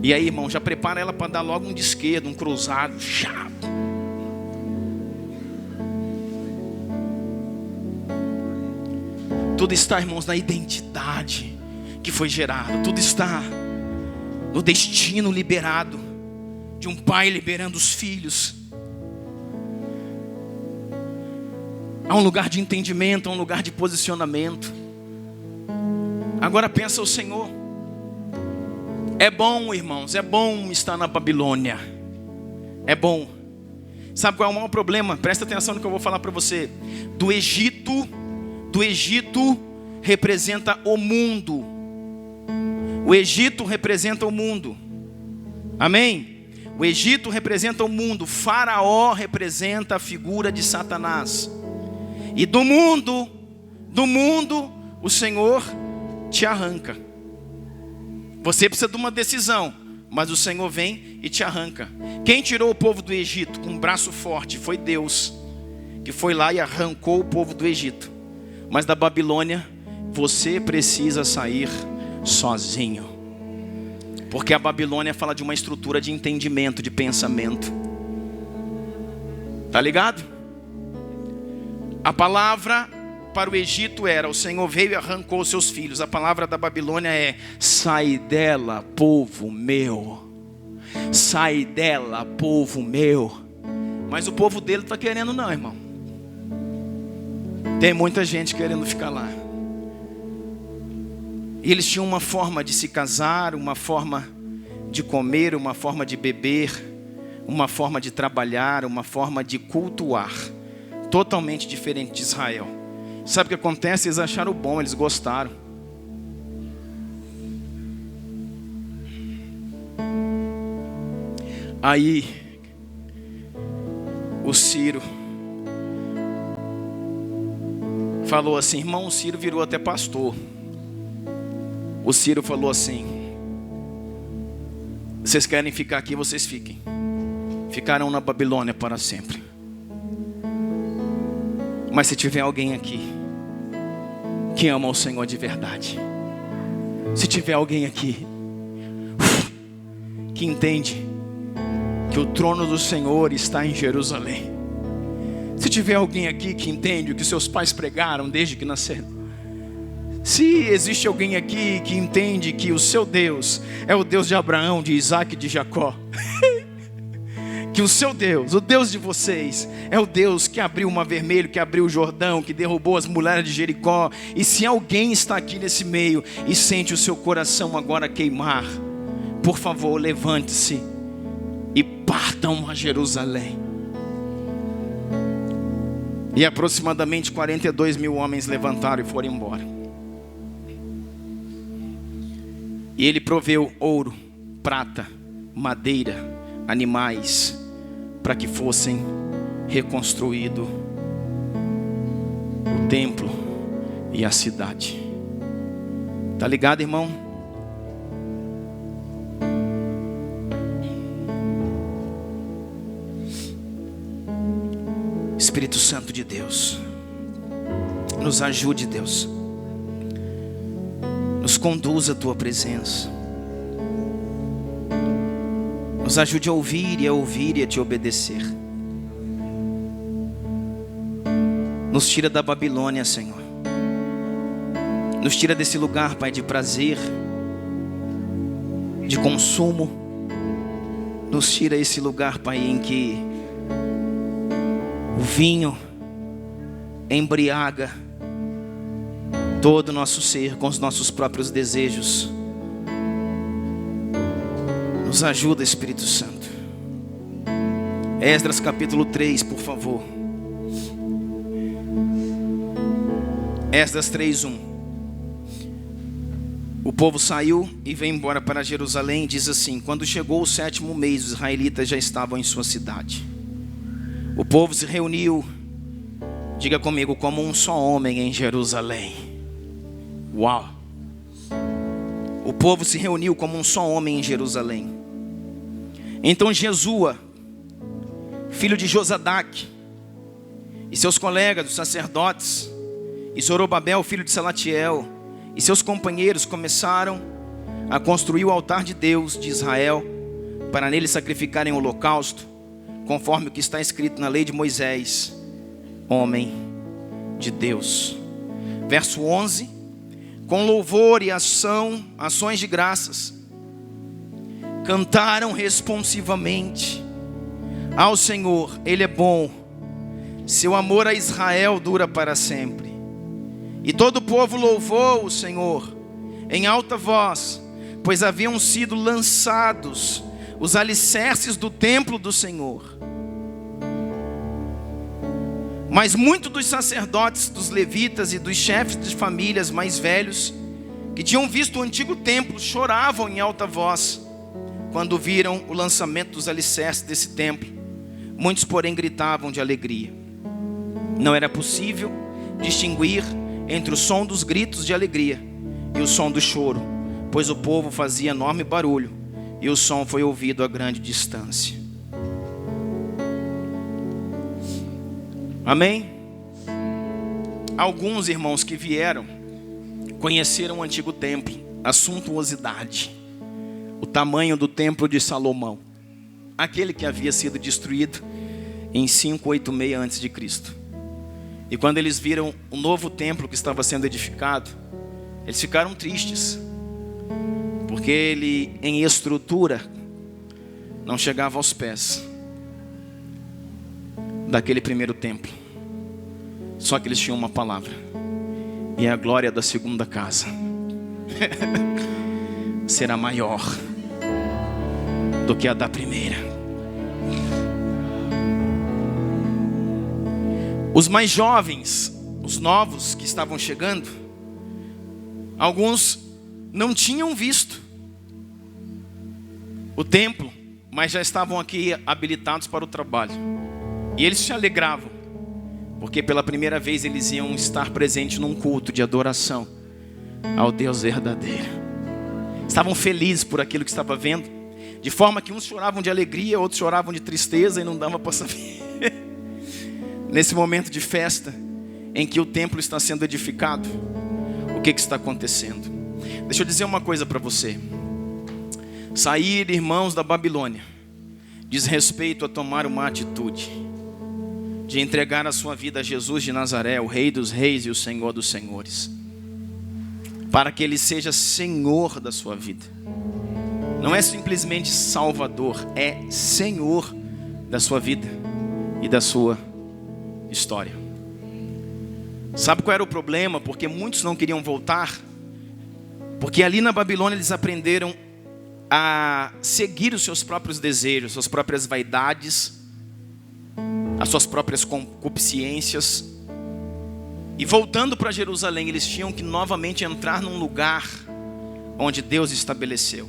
Speaker 1: E aí, irmão, já prepara ela para dar logo um de esquerda, um cruzado, chato. Tudo está, irmãos, na identidade que foi gerada. Tudo está no destino liberado de um pai liberando os filhos. Há um lugar de entendimento, há um lugar de posicionamento. Agora pensa o Senhor. É bom, irmãos, é bom estar na Babilônia. É bom. Sabe qual é o maior problema? Presta atenção no que eu vou falar para você. Do Egito representa o mundo. O Egito representa o mundo. Amém? O Egito representa o mundo. Faraó representa a figura de Satanás. E do mundo, o Senhor te arranca. Você precisa de uma decisão, mas o Senhor vem e te arranca. Quem tirou o povo do Egito com um braço forte foi Deus, que foi lá e arrancou o povo do Egito. Mas da Babilônia, você precisa sair sozinho. Porque a Babilônia fala de uma estrutura de entendimento, de pensamento. Tá ligado? A palavra para o Egito era: o Senhor veio e arrancou os seus filhos. A palavra da Babilônia é: sai dela, povo meu. Sai dela, povo meu. Mas o povo dele não está querendo não, irmão. Tem muita gente querendo ficar lá. E eles tinham uma forma de se casar, uma forma de comer, uma forma de beber, uma forma de trabalhar, uma forma de cultuar, totalmente diferente de Israel. Sabe o que acontece? Eles acharam bom, eles gostaram. Aí o Ciro falou assim: irmão, o Ciro virou até pastor. O Ciro falou assim: vocês querem ficar aqui, vocês fiquem. Ficarão na Babilônia para sempre. Mas se tiver alguém aqui que ama o Senhor de verdade, se tiver alguém aqui que entende que o trono do Senhor está em Jerusalém, se tiver alguém aqui que entende o que seus pais pregaram desde que nasceram, se existe alguém aqui que entende que o seu Deus é o Deus de Abraão, de Isaac e de Jacó, que o seu Deus, o Deus de vocês, é o Deus que abriu o Mar Vermelho, que abriu o Jordão, que derrubou as mulheres de Jericó. E se alguém está aqui nesse meio e sente o seu coração agora queimar, por favor, levante-se e partam a Jerusalém. E aproximadamente 42 mil homens levantaram e foram embora. E ele proveu ouro, prata, madeira, animais, para que fossem reconstruído o templo e a cidade. Tá ligado, irmão? Espírito Santo de Deus, nos ajude, Deus. Nos conduza a tua presença. Nos ajude a ouvir e a te obedecer. Nos tira da Babilônia, Senhor. Nos tira desse lugar, Pai, de prazer, de consumo. Nos tira esse lugar, Pai, em que o vinho embriaga todo o nosso ser com os nossos próprios desejos. Nos ajuda, Espírito Santo. Esdras capítulo 3, por favor. Esdras 3:1. O povo saiu e veio embora para Jerusalém. Diz assim: quando chegou o 7º mês, os israelitas já estavam em sua cidade. O povo se reuniu, diga comigo, como um só homem em Jerusalém. Uau! O povo se reuniu como um só homem em Jerusalém. Então Jesua, filho de Josadaque, e seus colegas, os sacerdotes, e Zorobabel, filho de Salatiel, e seus companheiros começaram a construir o altar de Deus de Israel, para nele sacrificarem holocausto, conforme o que está escrito na lei de Moisés, homem de Deus. Verso 11: com louvor e ações de graças, cantaram responsivamente ao Senhor. Ele é bom, seu amor a Israel dura para sempre. E todo o povo louvou o Senhor em alta voz, pois haviam sido lançados os alicerces do templo do Senhor. Mas muitos dos sacerdotes, dos levitas e dos chefes de famílias mais velhos, que tinham visto o antigo templo, choravam em alta voz quando viram o lançamento dos alicerces desse templo. Muitos, porém, gritavam de alegria. Não era possível distinguir entre o som dos gritos de alegria e o som do choro, pois o povo fazia enorme barulho e o som foi ouvido a grande distância. Amém? Alguns irmãos que vieram conheceram o antigo templo, a suntuosidade, o tamanho do templo de Salomão, aquele que havia sido destruído em 586 a.C. E quando eles viram o novo templo que estava sendo edificado, eles ficaram tristes, porque ele em estrutura não chegava aos pés daquele primeiro templo. Só que eles tinham uma palavra: e a glória da segunda casa será maior do que a da primeira. Os mais jovens, os novos que estavam chegando, alguns não tinham visto o templo, mas já estavam aqui habilitados para o trabalho. E eles se alegravam, porque pela primeira vez eles iam estar presentes num culto de adoração ao Deus verdadeiro. Estavam felizes por aquilo que estava vendo, de forma que uns choravam de alegria, outros choravam de tristeza, e não dava para saber. Nesse momento de festa, em que o templo está sendo edificado, o que está acontecendo? Deixa eu dizer uma coisa para você. Sair, irmãos, da Babilônia diz respeito a tomar uma atitude de entregar a sua vida a Jesus de Nazaré, o Rei dos Reis e o Senhor dos Senhores, para que Ele seja Senhor da sua vida. Não é simplesmente Salvador, é Senhor da sua vida e da sua história. Sabe qual era o problema? Porque muitos não queriam voltar, porque ali na Babilônia eles aprenderam a seguir os seus próprios desejos, suas próprias vaidades, as suas próprias concupiscências. E voltando para Jerusalém, eles tinham que novamente entrar num lugar onde Deus estabeleceu.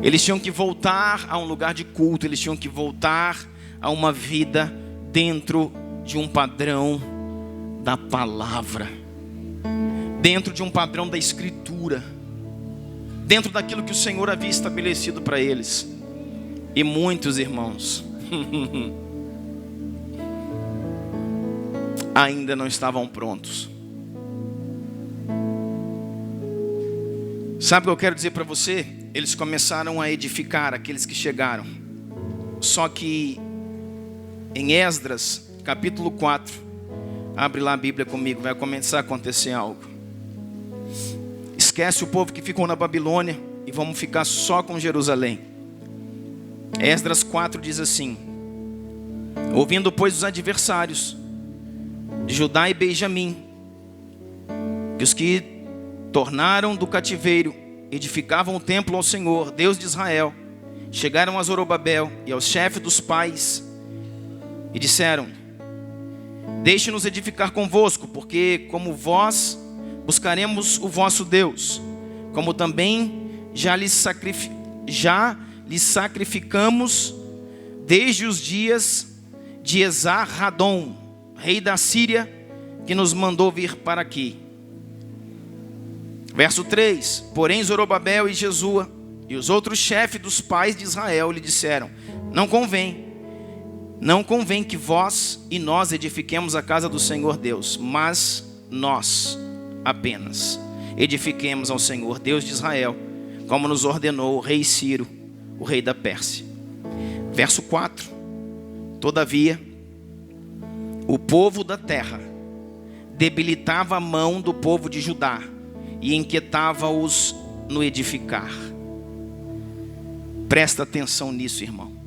Speaker 1: Eles tinham que voltar a um lugar de culto, eles tinham que voltar a uma vida dentro de um padrão da palavra, dentro de um padrão da escritura, dentro daquilo que o Senhor havia estabelecido para eles. E muitos irmãos ainda não estavam prontos. Sabe o que eu quero dizer para você? Eles começaram a edificar aqueles que chegaram. Só que em Esdras capítulo 4, abre lá a Bíblia comigo, vai começar a acontecer algo. Esquece o povo que ficou na Babilônia e vamos ficar só com Jerusalém. Esdras 4 diz assim: ouvindo, pois, os adversários de Judá e Benjamim, que os que tornaram do cativeiro edificavam o templo ao Senhor, Deus de Israel, chegaram a Zorobabel e aos chefes dos pais e disseram: deixe-nos edificar convosco, porque como vós buscaremos o vosso Deus, como também já lhes sacrificamos desde os dias de Esar-Hadom, rei da Síria, que nos mandou vir para aqui. Verso 3: porém Zorobabel e Jesua e os outros chefes dos pais de Israel lhe disseram: não convém que vós e nós edifiquemos a casa do Senhor Deus, mas nós apenas edifiquemos ao Senhor Deus de Israel, como nos ordenou o rei Ciro, o rei da Pérsia. Verso 4: todavia o povo da terra debilitava a mão do povo de Judá e inquietava-os no edificar. Presta atenção nisso, irmão.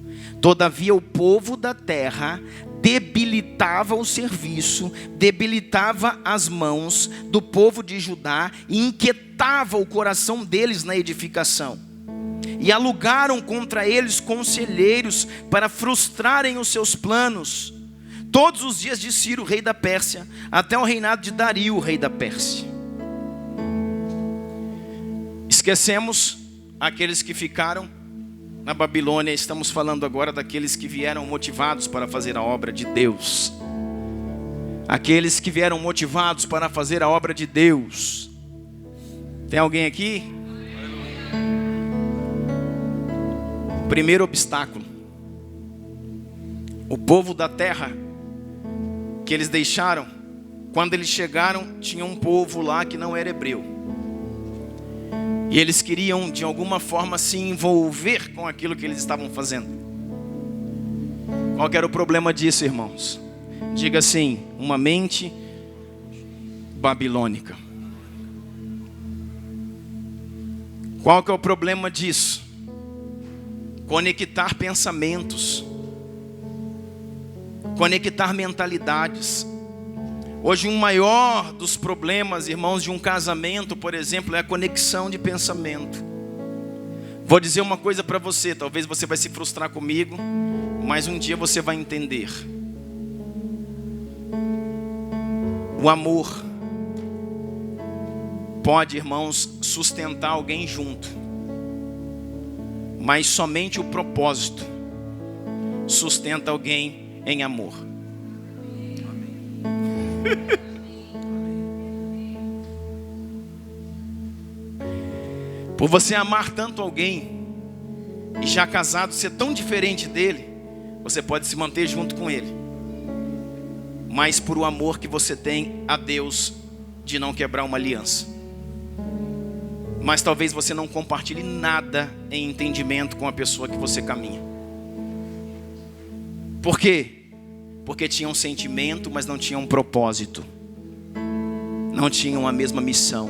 Speaker 1: Todavia o povo da terra debilitava o serviço, debilitava as mãos do povo de Judá e inquietava o coração deles na edificação. E alugaram contra eles conselheiros para frustrarem os seus planos, todos os dias de Ciro, rei da Pérsia, até o reinado de Dario, rei da Pérsia. Esquecemos aqueles que ficaram na Babilônia, estamos falando agora daqueles que vieram motivados para fazer a obra de Deus. Aqueles que vieram motivados para fazer a obra de Deus. Tem alguém aqui? Primeiro obstáculo: o povo da terra que eles deixaram, quando eles chegaram, tinha um povo lá que não era hebreu. E eles queriam de alguma forma se envolver com aquilo que eles estavam fazendo. Qual que era o problema disso, irmãos? Diga assim: uma mente babilônica. Qual que é o problema disso? Conectar pensamentos, conectar mentalidades. Hoje um maior dos problemas, irmãos, de um casamento, por exemplo, é a conexão de pensamento. Vou dizer uma coisa para você, talvez você vai se frustrar comigo, mas um dia você vai entender. O amor pode, irmãos, sustentar alguém junto, mas somente o propósito sustenta alguém em amor. Por você amar tanto alguém e já casado ser tão diferente dele, você pode se manter junto com ele, mas por o amor que você tem a Deus de não quebrar uma aliança. Mas talvez você não compartilhe nada em entendimento com a pessoa que você caminha. Por quê? Porque tinham um sentimento, mas não tinham um propósito. Não tinham a mesma missão.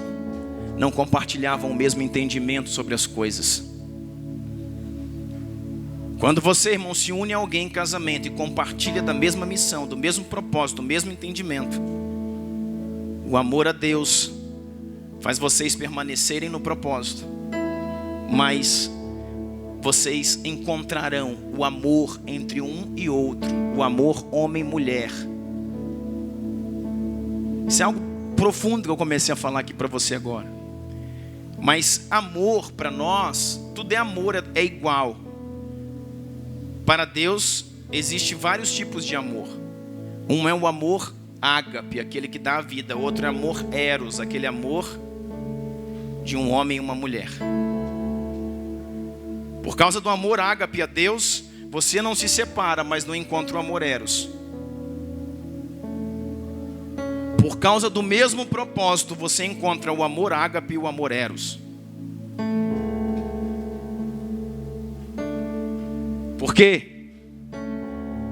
Speaker 1: Não compartilhavam o mesmo entendimento sobre as coisas. Quando você, irmão, se une a alguém em casamento e compartilha da mesma missão, do mesmo propósito, do mesmo entendimento, o amor a Deus faz vocês permanecerem no propósito, mas vocês encontrarão o amor entre um e outro, o amor homem e mulher. Isso é algo profundo que eu comecei a falar aqui para você agora. Mas amor para nós, tudo é amor, é igual. Para Deus existe vários tipos de amor. Um é o amor ágape, aquele que dá a vida. Outro é amor eros, aquele amor de um homem e uma mulher. Por causa do amor ágape a Deus, você não se separa, mas não encontra o amor eros. Por causa do mesmo propósito, você encontra o amor ágape e o amor eros. Por quê?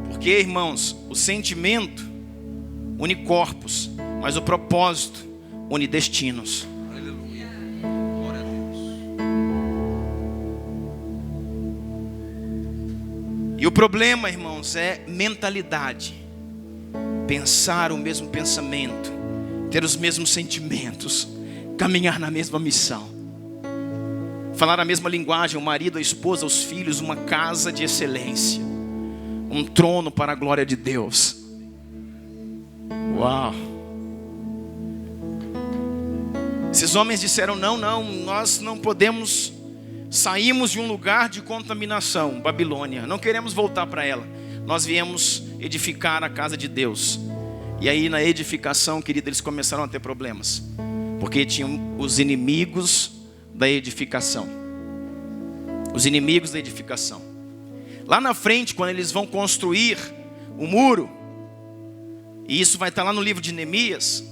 Speaker 1: Porque, irmãos, o sentimento une corpos, mas o propósito une destinos.
Speaker 2: Aleluia. Glória a Deus.
Speaker 1: E o problema, irmãos, é mentalidade. Pensar o mesmo pensamento, ter os mesmos sentimentos, caminhar na mesma missão, falar a mesma linguagem, o marido, a esposa, os filhos, uma casa de excelência, um trono para a glória de Deus. Uau! Esses homens disseram: não, nós não podemos, saímos de um lugar de contaminação, Babilônia, não queremos voltar para ela. Nós viemos edificar a casa de Deus. E aí na edificação, querido, eles começaram a ter problemas, porque tinham os inimigos da edificação. Os inimigos da edificação. Lá na frente, quando eles vão construir o muro, e isso vai estar lá no livro de Neemias,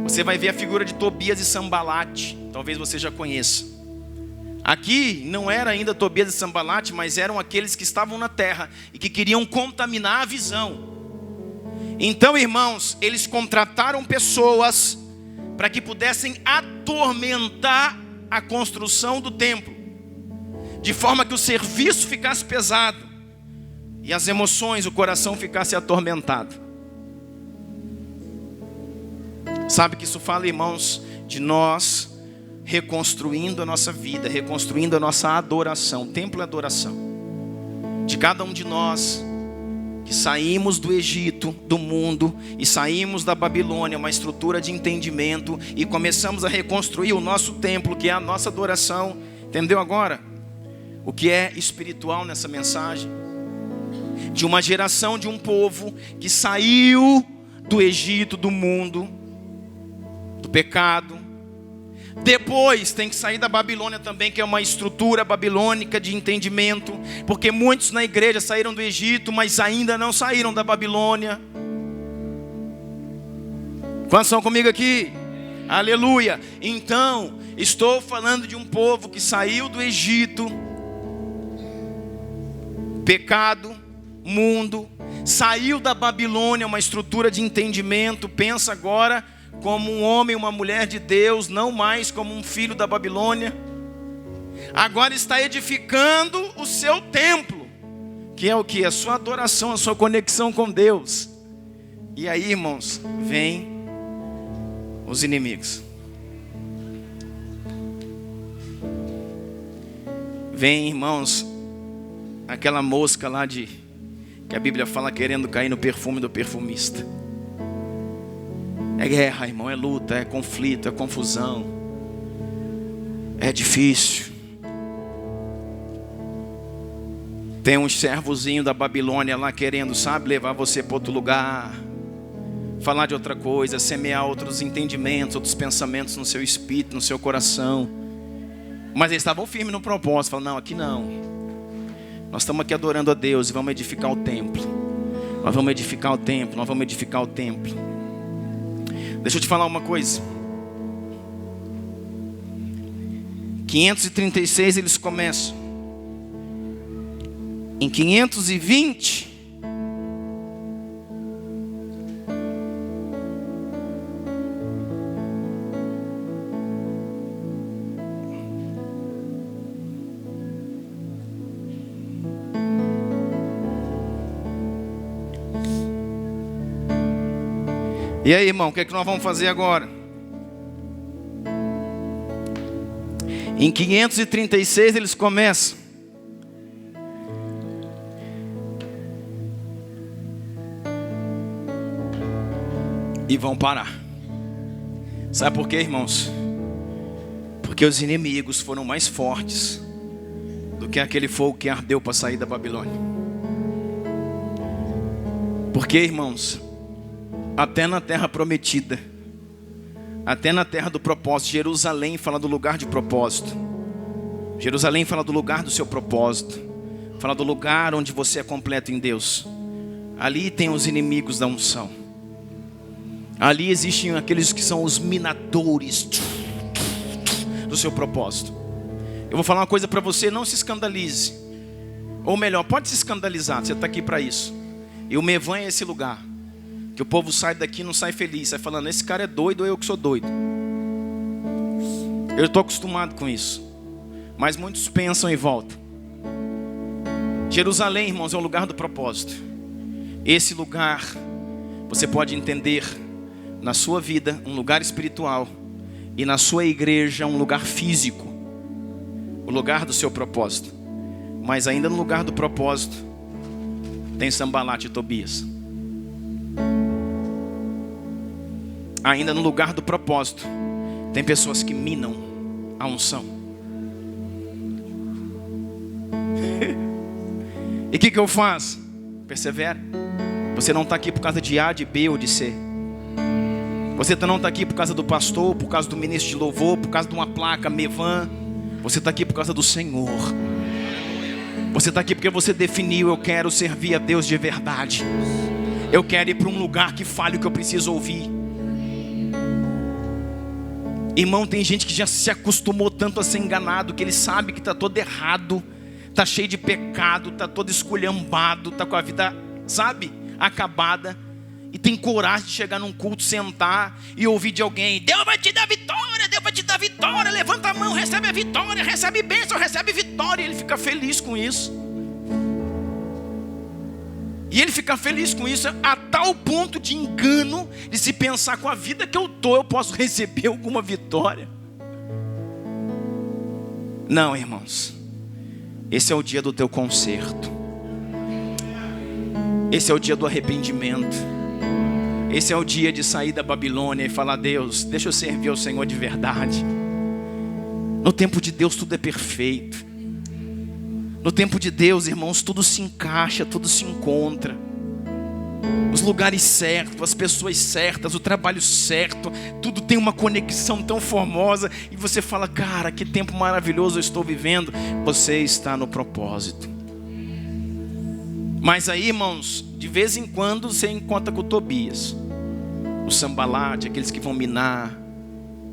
Speaker 1: você vai ver a figura de Tobias e Sambalate. Talvez você já conheça. Aqui não era ainda Tobias e Sambalate, mas eram aqueles que estavam na terra e que queriam contaminar a visão. Então, irmãos, eles contrataram pessoas para que pudessem atormentar a construção do templo, de forma que o serviço ficasse pesado e as emoções, o coração ficasse atormentado. Sabe que isso fala, irmãos, de nós reconstruindo a nossa vida, reconstruindo a nossa adoração. O templo é adoração. De cada um de nós que saímos do Egito, do mundo, e saímos da Babilônia, uma estrutura de entendimento, e começamos a reconstruir o nosso templo, que é a nossa adoração. Entendeu agora o que é espiritual nessa mensagem? De uma geração, de um povo que saiu do Egito, do mundo, do pecado. Depois tem que sair da Babilônia também, que é uma estrutura babilônica de entendimento, porque muitos na igreja saíram do Egito, mas ainda não saíram da Babilônia. Quantos estão comigo aqui? Aleluia. Então, estou falando de um povo que saiu do Egito, pecado, mundo, Saiu da Babilônia, uma estrutura de entendimento. Pensa agora como um homem, uma mulher de Deus, não mais como um filho da Babilônia. Agora está edificando o seu templo, que é o que? A sua adoração, a sua conexão com Deus. E aí, irmãos, vem os inimigos. Vem, irmãos, aquela mosca lá que a Bíblia fala querendo cair no perfume do perfumista. É guerra, irmão, é luta, é conflito, é confusão. É difícil. Tem uns servozinhos da Babilônia lá querendo, sabe, levar você para outro lugar. Falar de outra coisa, semear outros entendimentos, outros pensamentos no seu espírito, no seu coração. Mas eles estavam firmes no propósito. Falaram, não, aqui não. Nós estamos aqui adorando a Deus e vamos edificar o templo. Nós vamos edificar o templo, nós vamos edificar o templo. Deixa eu te falar uma coisa. 536 eles começam. Em 520... E aí, irmão, o que é que nós vamos fazer agora? Em 536 eles começam. E vão parar. Sabe por quê, irmãos? Porque os inimigos foram mais fortes do que aquele fogo que ardeu para sair da Babilônia. Porque, irmãos, até na terra prometida, até na terra do propósito, Jerusalém fala do lugar de propósito. Jerusalém fala do lugar do seu propósito. Fala do lugar onde você é completo em Deus. Ali tem os inimigos da unção. Ali existem aqueles que são os minadores do seu propósito. Eu vou falar uma coisa para você, não se escandalize. Ou melhor, pode se escandalizar, você está aqui para isso. E o Mevan é esse lugar que o povo sai daqui e não sai feliz, sai falando, esse cara é doido ou eu que sou doido. Eu estou acostumado com isso. Mas muitos pensam e voltam. Jerusalém, irmãos, é um lugar do propósito. Esse lugar, você pode entender na sua vida, um lugar espiritual. E na sua igreja, um lugar físico. O lugar do seu propósito. Mas ainda no lugar do propósito, tem Sambalat e Tobias. Ainda no lugar do propósito, tem pessoas que minam a unção. E o que eu faço? Persevera. Você não está aqui por causa de A, de B ou de C. Você não está aqui por causa do pastor, por causa do ministro de louvor, por causa de uma placa, Mevan. Você está aqui por causa do Senhor. Você está aqui porque você definiu, eu quero servir a Deus de verdade. Eu quero ir para um lugar que fale o que eu preciso ouvir. Irmão, tem gente que já se acostumou tanto a ser enganado, que ele sabe que está todo errado, está cheio de pecado, está todo esculhambado, está com a vida, sabe, acabada. E tem coragem de chegar num culto, sentar e ouvir de alguém, Deus vai te dar vitória, Deus vai te dar vitória, levanta a mão, recebe a vitória, recebe bênção, recebe vitória. E ele fica feliz com isso. E ele fica feliz com isso a tal ponto de engano, de se pensar com a vida que eu posso receber alguma vitória. Não, irmãos. Esse é o dia do teu conserto. Esse é o dia do arrependimento. Esse é o dia de sair da Babilônia e falar, Deus, deixa eu servir ao Senhor de verdade. No tempo de Deus tudo é perfeito. No tempo de Deus, irmãos, tudo se encaixa, tudo se encontra. Os lugares certos, as pessoas certas, o trabalho certo, tudo tem uma conexão tão formosa. E você fala, cara, que tempo maravilhoso eu estou vivendo. Você está no propósito. Mas aí, irmãos, de vez em quando você encontra com o Tobias, o Sambalat, aqueles que vão minar,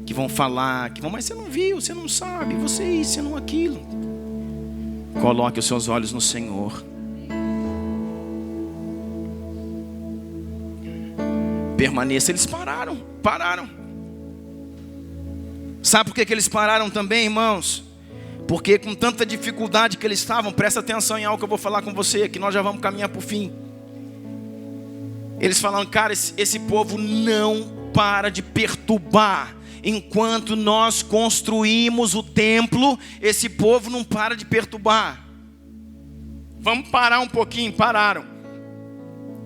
Speaker 1: que vão falar, que vão, mas você não viu, você não sabe, você isso, você não aquilo. Coloque os seus olhos no Senhor. permaneça. Eles pararam. Sabe por que eles pararam também, irmãos? Porque com tanta dificuldade que eles estavam, presta atenção em algo que eu vou falar com você, que nós já vamos caminhar para o fim. Eles falaram, cara, esse povo não para de perturbar. Enquanto nós construímos o templo, esse povo não para de perturbar. Vamos parar um pouquinho. Pararam.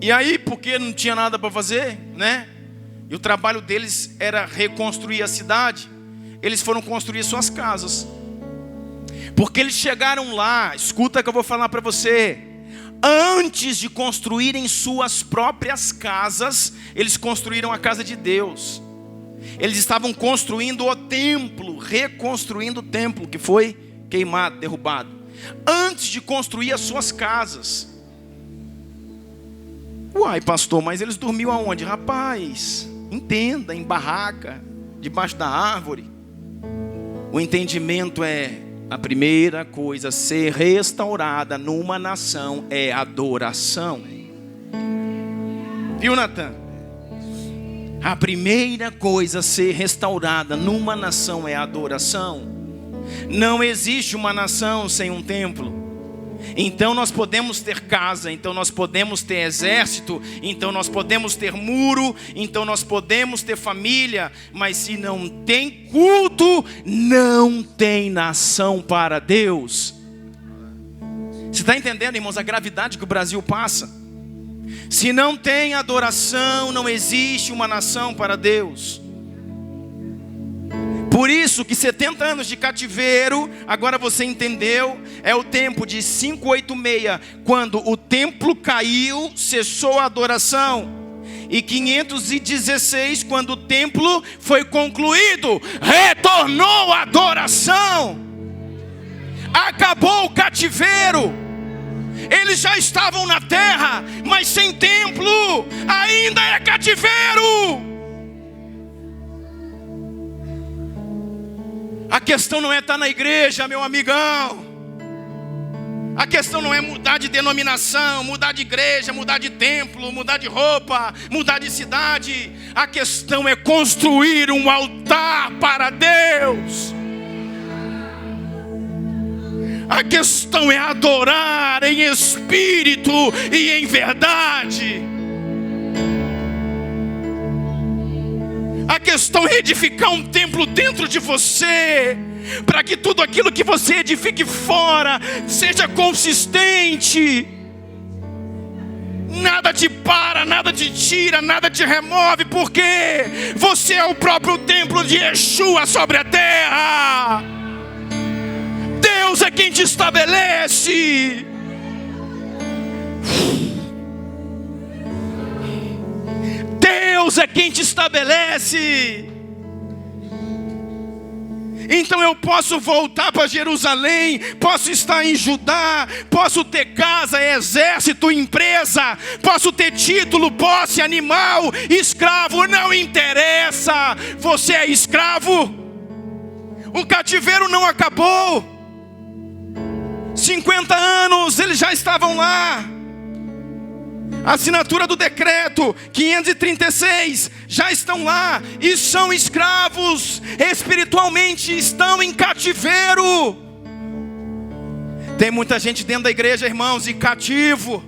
Speaker 1: E aí, porque não tinha nada para fazer, né? E o trabalho deles era reconstruir a cidade. Eles foram construir suas casas. Porque eles chegaram lá, escuta que eu vou falar para você. Antes de construírem suas próprias casas, eles construíram a casa de Deus. Eles estavam construindo o templo, reconstruindo o templo que foi queimado, derrubado. Antes de construir as suas casas. Uai, pastor, mas eles dormiam aonde? Rapaz, entenda, em barraca, debaixo da árvore. O entendimento é: a primeira coisa a ser restaurada numa nação é adoração. Viu, Natan? A primeira coisa a ser restaurada numa nação é adoração. Não existe uma nação sem um templo. Então nós podemos ter casa, então nós podemos ter exército, então nós podemos ter muro, então nós podemos ter família, mas se não tem culto, não tem nação para Deus. Você está entendendo, irmãos, a gravidade que o Brasil passa? Se não tem adoração, não existe uma nação para Deus. Por isso que 70 anos de cativeiro, agora você entendeu, é o tempo de 586, quando o templo caiu, cessou a adoração. E 516, quando o templo foi concluído, retornou a adoração. Acabou o cativeiro. Eles já estavam na terra, mas sem templo, ainda é cativeiro. A questão não é estar na igreja, meu amigão. A questão não é mudar de denominação, mudar de igreja, mudar de templo, mudar de roupa, mudar de cidade. A questão é construir um altar para Deus. A questão é adorar em espírito e em verdade. A questão é edificar um templo dentro de você, para que tudo aquilo que você edifique fora seja consistente. Nada te para, nada te tira, nada te remove, porque você é o próprio templo de Yeshua sobre a terra. Deus é quem te estabelece. Deus é quem te estabelece. Então eu posso voltar para Jerusalém, posso estar em Judá, posso ter casa, exército, empresa, posso ter título, posse, animal, escravo, não interessa. Você é escravo. O cativeiro não acabou. 50 anos eles já estavam lá. Assinatura do decreto 536, já estão lá e são escravos, espiritualmente estão em cativeiro. Tem muita gente dentro da igreja, irmãos, e cativo.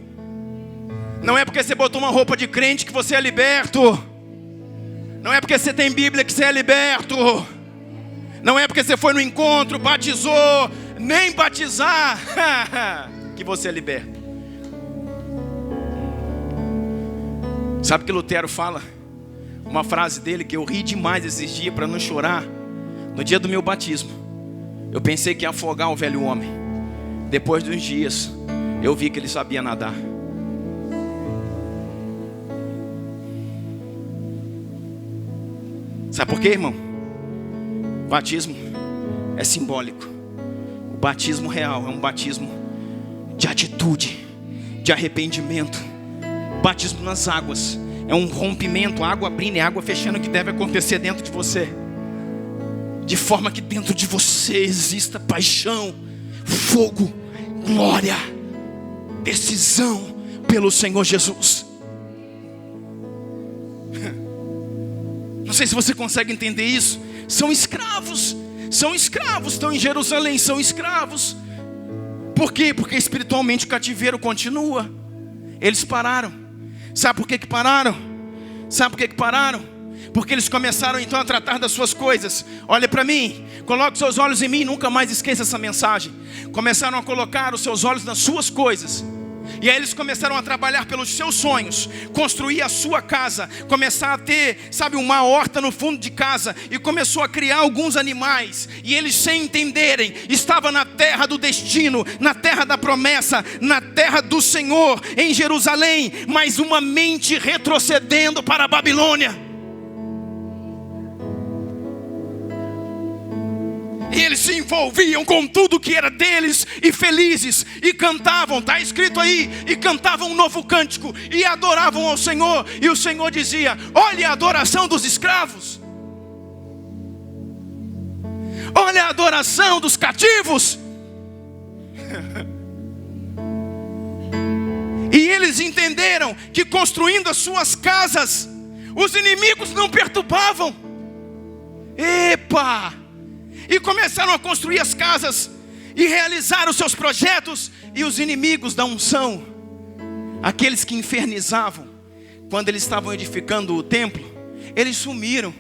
Speaker 1: Não é porque você botou uma roupa de crente que você é liberto. Não é porque você tem Bíblia que você é liberto. Não é porque você foi no encontro, batizou, nem batizar que você é liberto. Sabe que Lutero fala? Uma frase dele que eu ri demais esses dias para não chorar. No dia do meu batismo, eu pensei que ia afogar o velho homem. Depois de uns dias, eu vi que ele sabia nadar. Sabe por quê, irmão? O batismo é simbólico. O batismo real é um batismo de atitude, de arrependimento. Batismo nas águas é um rompimento, água abrindo e água fechando, que deve acontecer dentro de você, de forma que dentro de você exista paixão, fogo, glória, decisão pelo Senhor Jesus. sei se você consegue entender isso. São escravos, estão em Jerusalém, são escravos. Por quê? Porque espiritualmente o cativeiro continua. Eles pararam. Sabe por que pararam? Porque eles começaram então a tratar das suas coisas. Olha para mim, coloque seus olhos em mim, nunca mais esqueça essa mensagem. Começaram a colocar os seus olhos nas suas coisas. E aí eles começaram a trabalhar pelos seus sonhos, construir a sua casa, começar a ter, uma horta no fundo de casa, e começou a criar alguns animais. E eles, sem entenderem, estavam na terra do destino, na terra da promessa, na terra do Senhor, em Jerusalém, mas uma mente retrocedendo para a Babilônia. E eles se envolviam com tudo que era deles, e felizes, e cantavam, está escrito aí, e cantavam um novo cântico, e adoravam ao Senhor. E o Senhor dizia: olha a adoração dos escravos, olha a adoração dos cativos. E eles entenderam que construindo as suas casas, os inimigos não perturbavam. Epa! E começaram a construir as casas e realizar os seus projetos. E os inimigos da unção, aqueles que infernizavam, quando eles estavam edificando o templo, eles sumiram.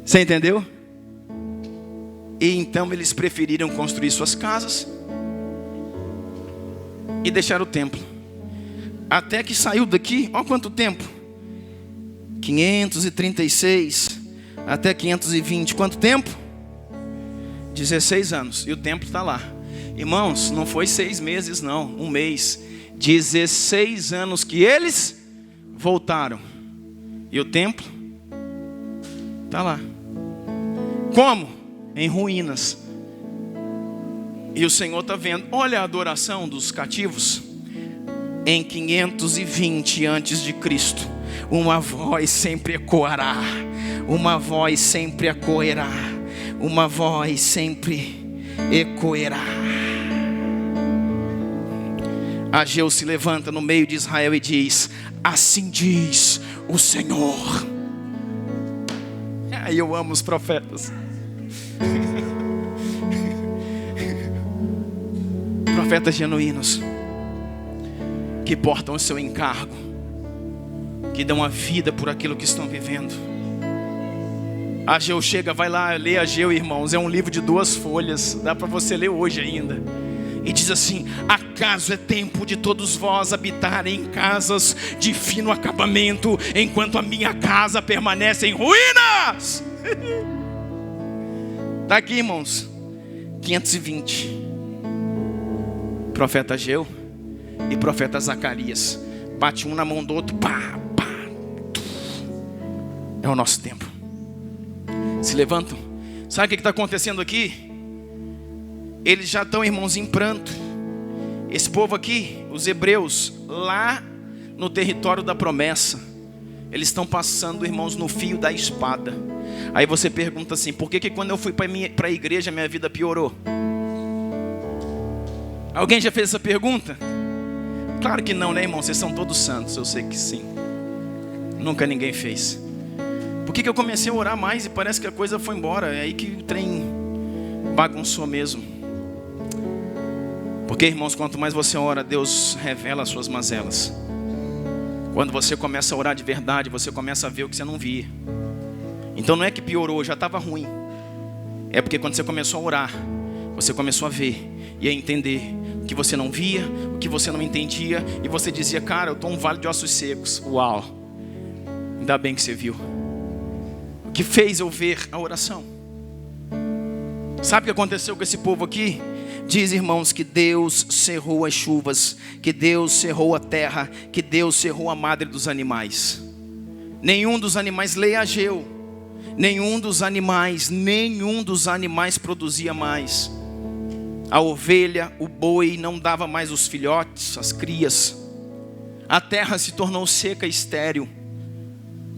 Speaker 1: Você entendeu? E então eles preferiram construir suas casas e deixar o templo. Até que saiu daqui, olha quanto tempo, 536 até 520, quanto tempo? 16 anos, e o templo está lá. Irmãos, não foi 6 meses não, 1 mês. 16 anos que eles voltaram, e o templo está lá. Como? Em ruínas. E o Senhor está vendo. Olha a adoração dos cativos. Em 520 antes de Cristo, uma voz sempre ecoará, uma voz sempre ecoará, uma voz sempre ecoará. Ageu se levanta no meio de Israel e diz: assim diz o Senhor. Ai, eu amo os profetas. Profetas genuínos, que portam o seu encargo, que dão a vida por aquilo que estão vivendo. Ageu chega, vai lá, lê Ageu, irmãos. É um livro de 2 folhas, dá para você ler hoje ainda. E diz assim: acaso é tempo de todos vós habitarem em casas de fino acabamento, enquanto a minha casa permanece em ruínas? Está aqui, irmãos, 520. Profeta Ageu e profeta Zacarias, bate um na mão do outro, pá, pá. É o nosso tempo. Se levantam. Sabe o que está acontecendo aqui? Eles já estão, irmãos, em pranto. Esse povo aqui, os hebreus, lá no território da promessa, eles estão passando, irmãos, no fio da espada. Aí você pergunta assim: por que quando eu fui para a igreja minha vida piorou? Alguém já fez essa pergunta? Claro que não, né, irmão? Vocês são todos santos, eu sei que sim. Nunca ninguém fez. Por que eu comecei a orar mais e parece que a coisa foi embora? É aí que o trem bagunçou mesmo. Porque, irmãos, quanto mais você ora, Deus revela as suas mazelas. Quando você começa a orar de verdade, você começa a ver o que você não via. Então não é que piorou, já estava ruim. É porque quando você começou a orar, você começou a ver e a entender o que você não via, o que você não entendia. E você dizia: cara, eu estou um vale de ossos secos. Uau, ainda bem que você viu. O que fez eu ver a oração. Sabe o que aconteceu com esse povo aqui? Diz, irmãos, que Deus cerrou as chuvas, que Deus cerrou a terra, que Deus cerrou a madre dos animais. Nenhum dos animais, leia Ageu, nenhum dos animais produzia mais. A ovelha, o boi não dava mais os filhotes, as crias. A terra se tornou seca e estéril.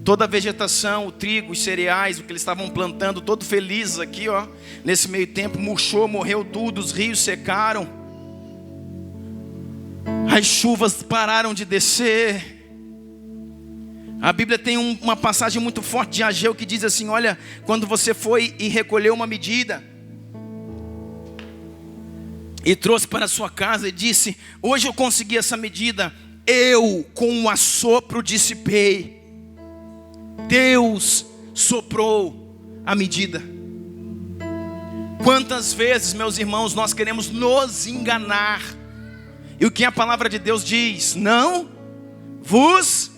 Speaker 1: Toda a vegetação, o trigo, os cereais, o que eles estavam plantando, todo felizes aqui, ó, nesse meio tempo, murchou, morreu tudo, os rios secaram. As chuvas pararam de descer. A Bíblia tem uma passagem muito forte de Ageu que diz assim: olha, quando você foi e recolheu uma medida e trouxe para a sua casa e disse: hoje eu consegui essa medida, eu com um assopro dissipei. Deus soprou a medida. Quantas vezes, meus irmãos, nós queremos nos enganar, e o que a palavra de Deus diz? Não vos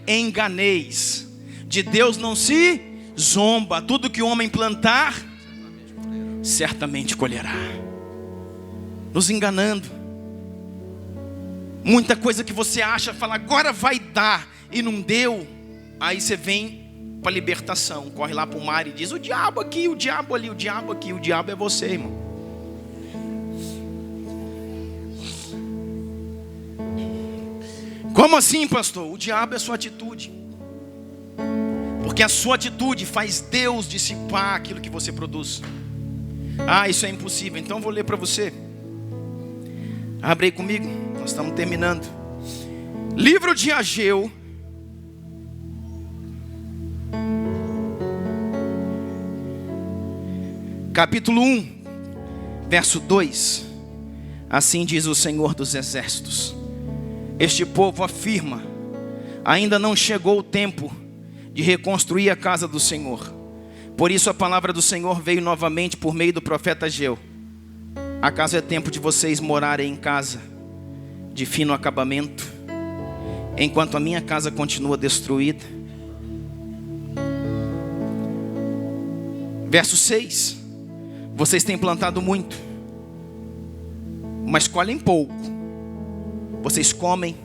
Speaker 1: enganeis, de Deus não se zomba, tudo que o homem plantar, certamente colherá. Nos enganando. Muita coisa que você acha, fala, agora vai dar, e não deu. Aí você vem para a libertação, corre lá para o mar e diz: o diabo aqui, o diabo ali, o diabo aqui. O diabo é você, irmão. Como assim, pastor? O diabo é a sua atitude. Porque a sua atitude faz Deus dissipar aquilo que você produz. Ah, isso é impossível. Então eu vou ler para você. Abre aí comigo, nós estamos terminando. Livro de Ageu, capítulo 1, verso 2. Assim diz o Senhor dos Exércitos: este povo afirma, ainda não chegou o tempo de reconstruir a casa do Senhor. Por isso a palavra do Senhor veio novamente por meio do profeta Ageu: acaso é tempo de vocês morarem em casa de fino acabamento, enquanto a minha casa continua destruída? Verso 6. Vocês têm plantado muito, mas colhem pouco. Vocês comem,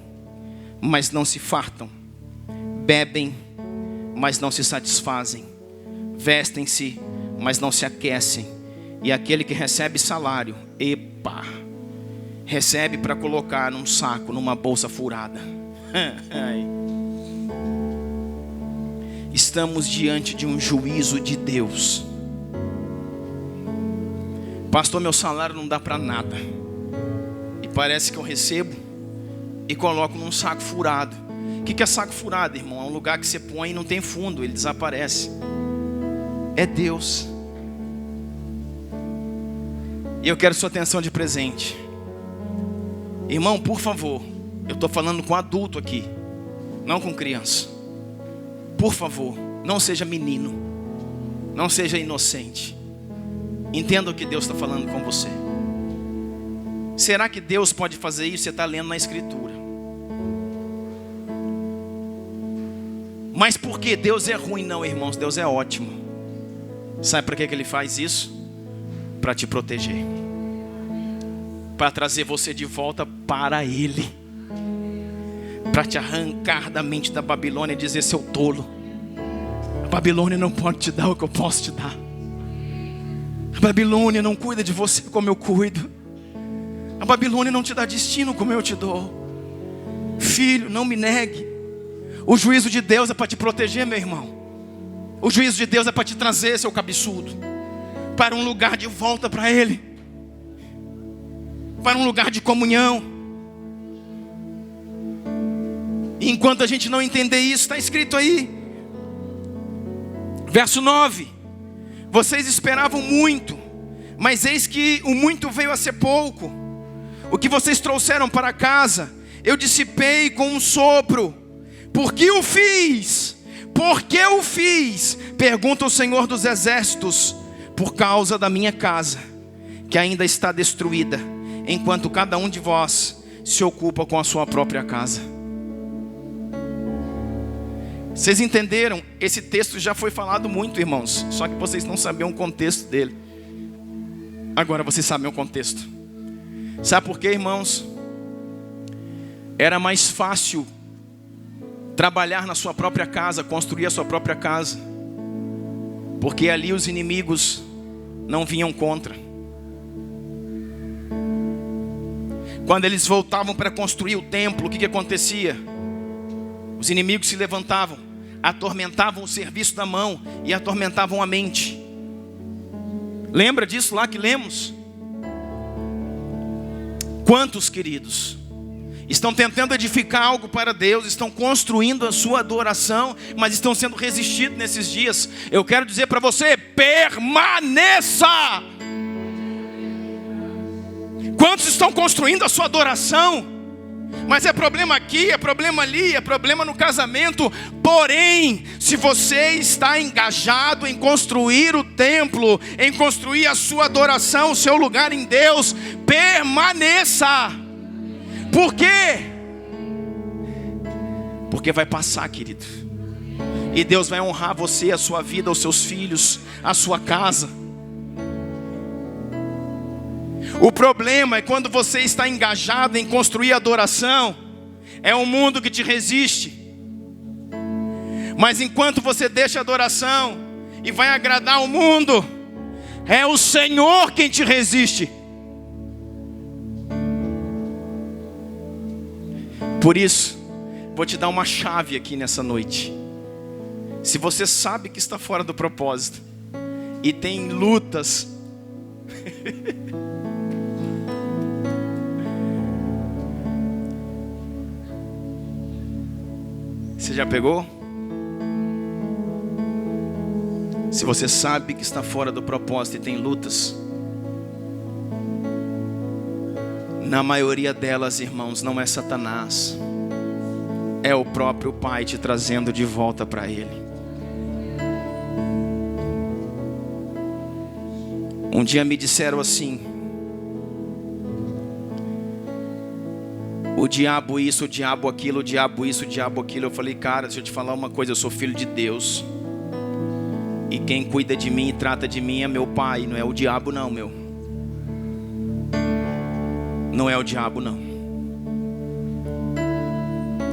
Speaker 1: mas não se fartam. Bebem, mas não se satisfazem. Vestem-se, mas não se aquecem. E aquele que recebe salário, recebe para colocar num saco, numa bolsa furada. Estamos diante de um juízo de Deus. Pastor, meu salário não dá para nada. E parece que eu recebo e coloco num saco furado. O que é saco furado, irmão? É um lugar que você põe e não tem fundo, ele desaparece. É Deus. E eu quero sua atenção de presente. Irmão, por favor, eu estou falando com adulto aqui, não com criança. Por favor, não seja menino, não seja inocente. Entenda o que Deus está falando com você. Será que Deus pode fazer isso? Você está lendo na Escritura. Mas por que Deus é ruim? Não, irmãos, Deus é ótimo. Sabe para que Ele faz isso? Para te proteger, para trazer você de volta para Ele, para te arrancar da mente da Babilônia e dizer: seu tolo, a Babilônia não pode te dar o que eu posso te dar. A Babilônia não cuida de você como eu cuido. A Babilônia não te dá destino como eu te dou. Filho, não me negue. O juízo de Deus é para te proteger, meu irmão. O juízo de Deus é para te trazer, seu cabeçudo, para um lugar de volta para Ele, para um lugar de comunhão. E enquanto a gente não entender isso, está escrito aí, verso 9: vocês esperavam muito, mas eis que o muito veio a ser pouco. O que vocês trouxeram para casa, eu dissipei com um sopro. Por que o fiz? Por que o fiz? Pergunta o Senhor dos Exércitos. Por causa da minha casa, que ainda está destruída, enquanto cada um de vós se ocupa com a sua própria casa. Vocês entenderam? Esse texto já foi falado muito, irmãos, só que vocês não sabiam o contexto dele. Agora vocês sabem o contexto. Sabe por quê, irmãos? Era mais fácil trabalhar na sua própria casa, construir a sua própria casa, porque ali os inimigos não vinham contra. Quando eles voltavam para construir o templo, o que acontecia? Os inimigos se levantavam, atormentavam o serviço da mão e atormentavam a mente. Lembra disso lá que lemos? Quantos, queridos? estão tentando edificar algo para Deus, estão construindo a sua adoração, mas estão sendo resistidos nesses dias. Eu quero dizer para você: permaneça. Quantos estão construindo a sua adoração? Mas é problema aqui, é problema ali, é problema no casamento. Porém, se você está engajado em construir o templo, em construir a sua adoração, o seu lugar em Deus, permaneça. Por quê? Porque vai passar, querido. E Deus vai honrar você, a sua vida, os seus filhos, a sua casa. O problema é quando você está engajado em construir adoração, é o mundo que te resiste. Mas enquanto você deixa a adoração e vai agradar o mundo, é o Senhor quem te resiste. Por isso, vou te dar uma chave aqui nessa noite. Se você sabe que está fora do propósito e tem lutas, você já pegou? Se você sabe que está fora do propósito e tem lutas, na maioria delas, irmãos, não é Satanás, é o próprio Pai te trazendo de volta para Ele. Um dia me disseram assim: o diabo isso, o diabo aquilo, o diabo isso, o diabo aquilo. Eu falei: cara, deixa eu te falar uma coisa, eu sou filho de Deus, e quem cuida de mim e trata de mim é meu Pai, não é o diabo não, meu. Não é o diabo não.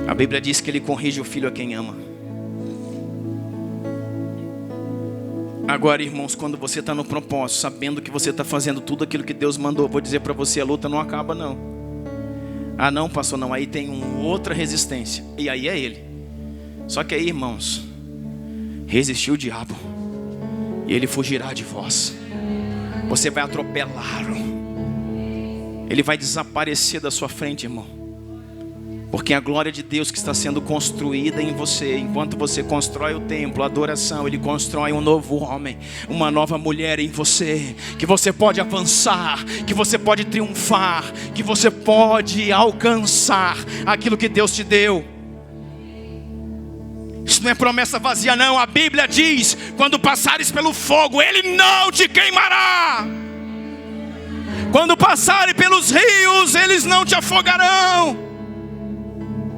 Speaker 1: A Bíblia diz que Ele corrige o filho a quem ama. Agora, irmãos, quando você está no propósito, sabendo que você está fazendo tudo aquilo que Deus mandou, vou dizer para você, a luta não acaba não. Ah não, pastor, não, aí tem outra resistência, e aí é Ele. Só que aí, irmãos, resistiu o diabo, e ele fugirá de vós. Você vai atropelá-lo, ele vai desaparecer da sua frente, irmão. Porque a glória de Deus que está sendo construída em você, enquanto você constrói o templo, a adoração, Ele constrói um novo homem, uma nova mulher em você, que você pode avançar, que você pode triunfar, que você pode alcançar aquilo que Deus te deu. Isso não é promessa vazia não. A Bíblia diz: quando passares pelo fogo, ele não te queimará. Quando passarem pelos rios, eles não te afogarão.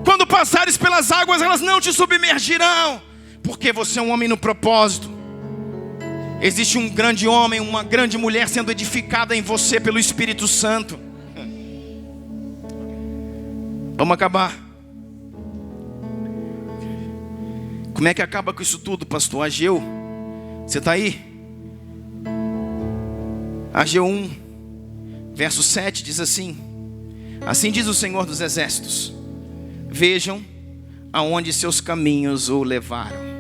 Speaker 1: Quando passares pelas águas, elas não te submergirão. Porque você é um homem no propósito. Existe um grande homem, uma grande mulher sendo edificada em você pelo Espírito Santo. Vamos acabar. Como é que acaba com isso tudo, pastor? Ageu, você está aí? Ageu 1 verso 7 diz assim: assim diz o Senhor dos Exércitos: vejam aonde seus caminhos o levaram.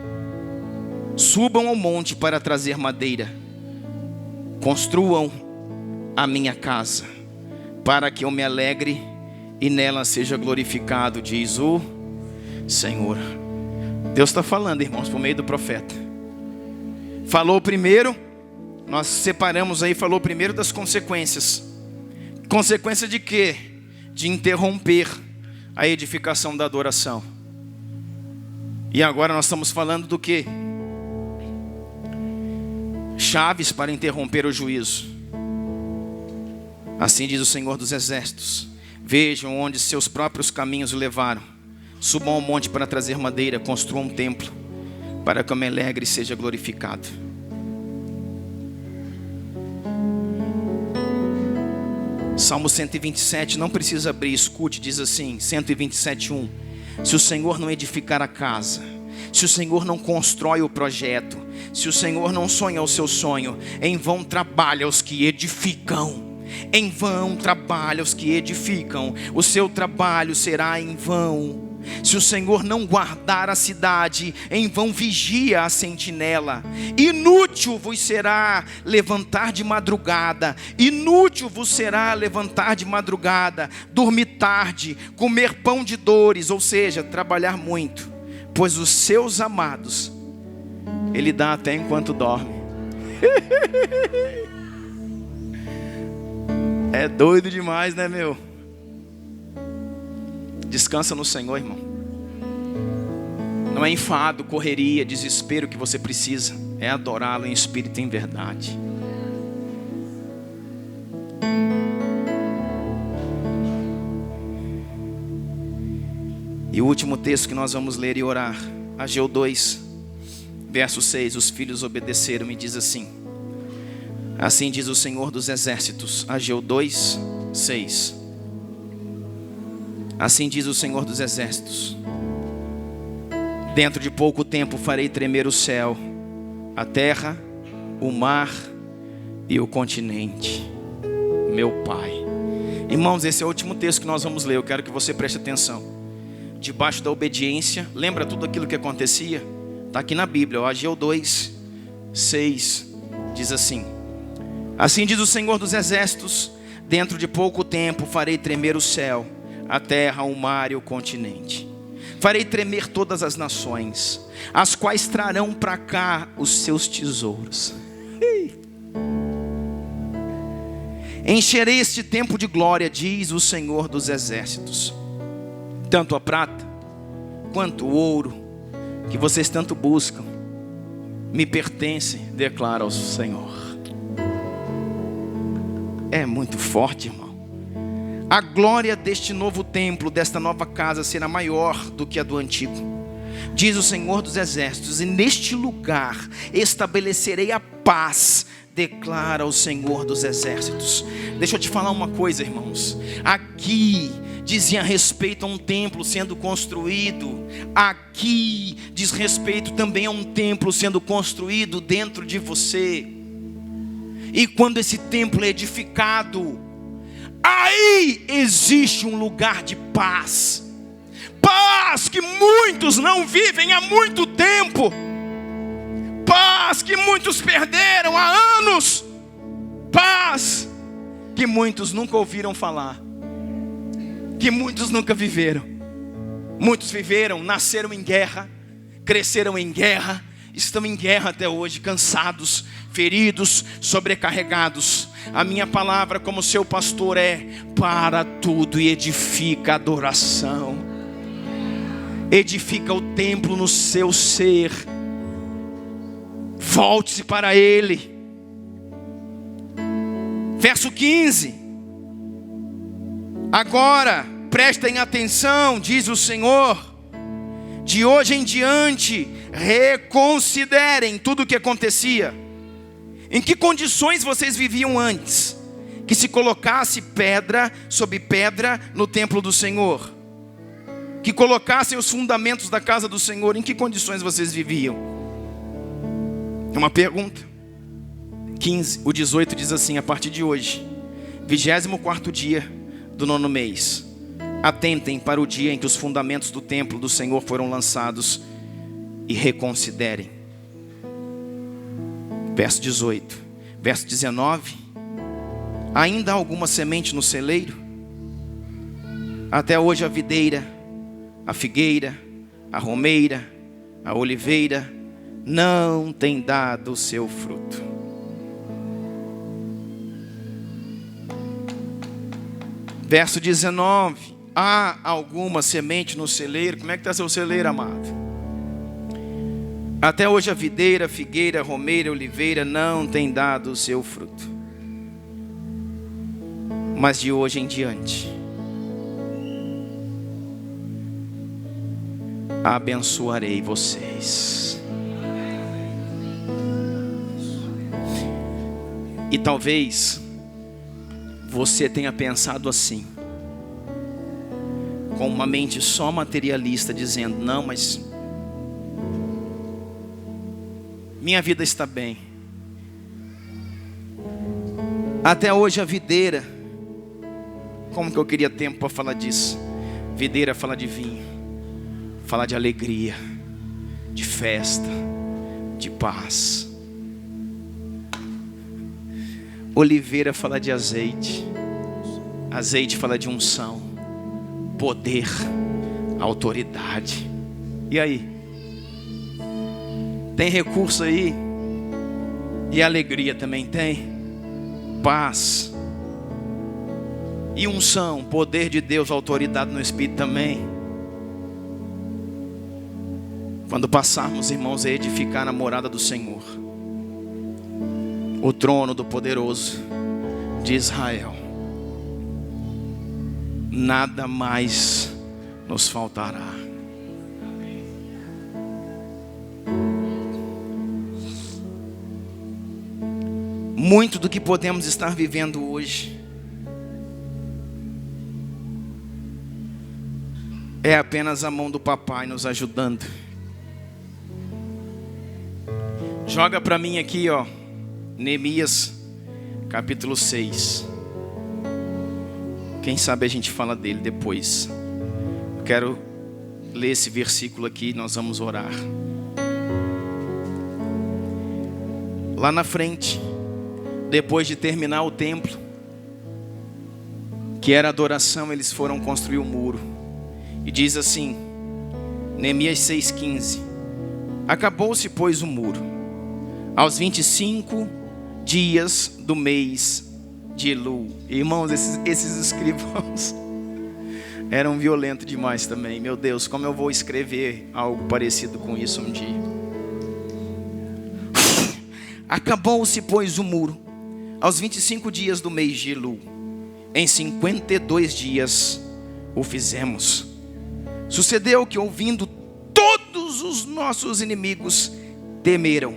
Speaker 1: Subam ao monte para trazer madeira. Construam a minha casa, para que eu me alegre e nela seja glorificado, diz o Senhor. Deus está falando, irmãos, por meio do profeta. Falou primeiro, nós separamos aí, falou primeiro das consequências. Consequência de quê? De interromper a edificação da adoração. E agora nós estamos falando do quê? Chaves para interromper o juízo. Assim diz o Senhor dos Exércitos: vejam onde seus próprios caminhos o levaram. Subam ao monte para trazer madeira. Construam um templo, para que eu me alegre e seja glorificado. Salmo 127, não precisa abrir, escute, diz assim, 127:1. Se o Senhor não edificar a casa, se o Senhor não constrói o projeto, se o Senhor não sonha o seu sonho, em vão trabalha os que edificam. Em vão trabalha os que edificam. O seu trabalho será em vão. Se o Senhor não guardar a cidade, em vão vigia a sentinela. Inútil vos será levantar de madrugada, inútil vos será levantar de madrugada, dormir tarde, comer pão de dores, ou seja, trabalhar muito, pois os seus amados Ele dá até enquanto dorme. É doido demais, né, meu? Descansa no Senhor, irmão. Não é enfado, correria, desespero que você precisa. É adorá-lo em espírito e em verdade. E o último texto que nós vamos ler e orar, Ageu 2, verso 6. Os filhos obedeceram e diz assim: assim diz o Senhor dos exércitos. Ageu 2, 6. Assim diz o Senhor dos exércitos: dentro de pouco tempo farei tremer o céu, a terra, o mar e o continente. Meu Pai. Irmãos, esse é o último texto que nós vamos ler. Eu quero que você preste atenção. Debaixo da obediência, lembra tudo aquilo que acontecia? Está aqui na Bíblia, Ageu 2, 6. Diz assim: assim diz o Senhor dos exércitos: dentro de pouco tempo farei tremer o céu, a terra, o mar e o continente. Farei tremer todas as nações, as quais trarão para cá os seus tesouros. Encherei este templo de glória, diz o Senhor dos exércitos. Tanto a prata quanto o ouro que vocês tanto buscam me pertencem, declara o Senhor. É muito forte, irmão. A glória deste novo templo, desta nova casa, será maior do que a do antigo, diz o Senhor dos exércitos, e neste lugar estabelecerei a paz, declara o Senhor dos exércitos. Deixa eu te falar uma coisa, irmãos. Aqui dizia respeito a um templo sendo construído. Aqui diz respeito também a um templo sendo construído dentro de você. E quando esse templo é edificado, aí existe um lugar de paz. Paz que muitos não vivem há muito tempo. Paz que muitos perderam há anos. Paz que muitos nunca ouviram falar. Que muitos nunca viveram. Muitos viveram, nasceram em guerra, cresceram em guerra, estão em guerra até hoje, cansados, feridos, sobrecarregados. A minha palavra como seu pastor é: para tudo e edifica a adoração. Edifica o templo no seu ser. Volte-se para Ele. Verso 15. Agora, prestem atenção, diz o Senhor. De hoje em diante, reconsiderem tudo o que acontecia. Em que condições vocês viviam antes que se colocasse pedra sobre pedra no templo do Senhor? Que colocassem os fundamentos da casa do Senhor. Em que condições vocês viviam? É uma pergunta. 15, o 18 diz assim: a partir de hoje, 24º dia do 9º mês, atentem para o dia em que os fundamentos do templo do Senhor foram lançados e reconsiderem. Verso 18. Verso 19. Ainda há alguma semente no celeiro? Até hoje a videira, a figueira, a romeira, a oliveira não tem dado o seu fruto. Verso 19. Há alguma semente no celeiro? Como é que está seu celeiro, amado? Até hoje a videira, figueira, romeira, oliveira não tem dado o seu fruto. Mas de hoje em diante, abençoarei vocês. E talvez você tenha pensado assim, com uma mente só materialista, dizendo: não, mas minha vida está bem. Até hoje a videira, como que eu queria tempo para falar disso? Videira fala de vinho. fala de alegria, de festa, de paz. Oliveira fala de azeite. Azeite fala de unção, poder, autoridade. E aí? Tem recurso aí? E alegria também tem? Paz. E unção, poder de Deus, autoridade no Espírito também. Quando passarmos, irmãos, a edificar a morada do Senhor, o trono do poderoso de Israel, nada mais nos faltará. Muito do que podemos estar vivendo hoje é apenas a mão do papai nos ajudando. Joga para mim aqui, ó, Neemias capítulo 6. Quem sabe a gente fala dele depois. Eu quero ler esse versículo aqui e nós vamos orar. Lá na frente, depois de terminar o templo, que era adoração, eles foram construir o muro. E diz assim, Neemias 6,15: acabou-se, pois, o muro, aos 25 dias do mês de Elul. Irmãos, esses escrivãos eram violentos demais também. Meu Deus, como eu vou escrever algo parecido com isso um dia? Acabou-se, pois, o muro, aos 25 dias do mês de Elul. Em 52 dias o fizemos. Sucedeu que, ouvindo, todos os nossos inimigos temeram,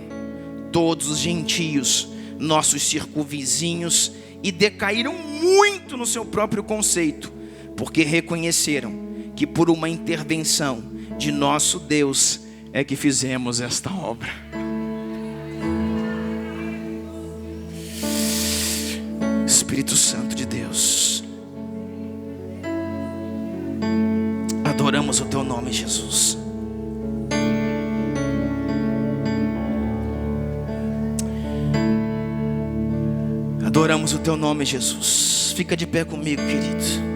Speaker 1: todos os gentios, nossos circunvizinhos, e decaíram muito no seu próprio conceito, porque reconheceram que por uma intervenção de nosso Deus é que fizemos esta obra. Espírito Santo de Deus, adoramos o teu nome, Jesus. Adoramos o teu nome, Jesus. Fica de pé comigo, querido.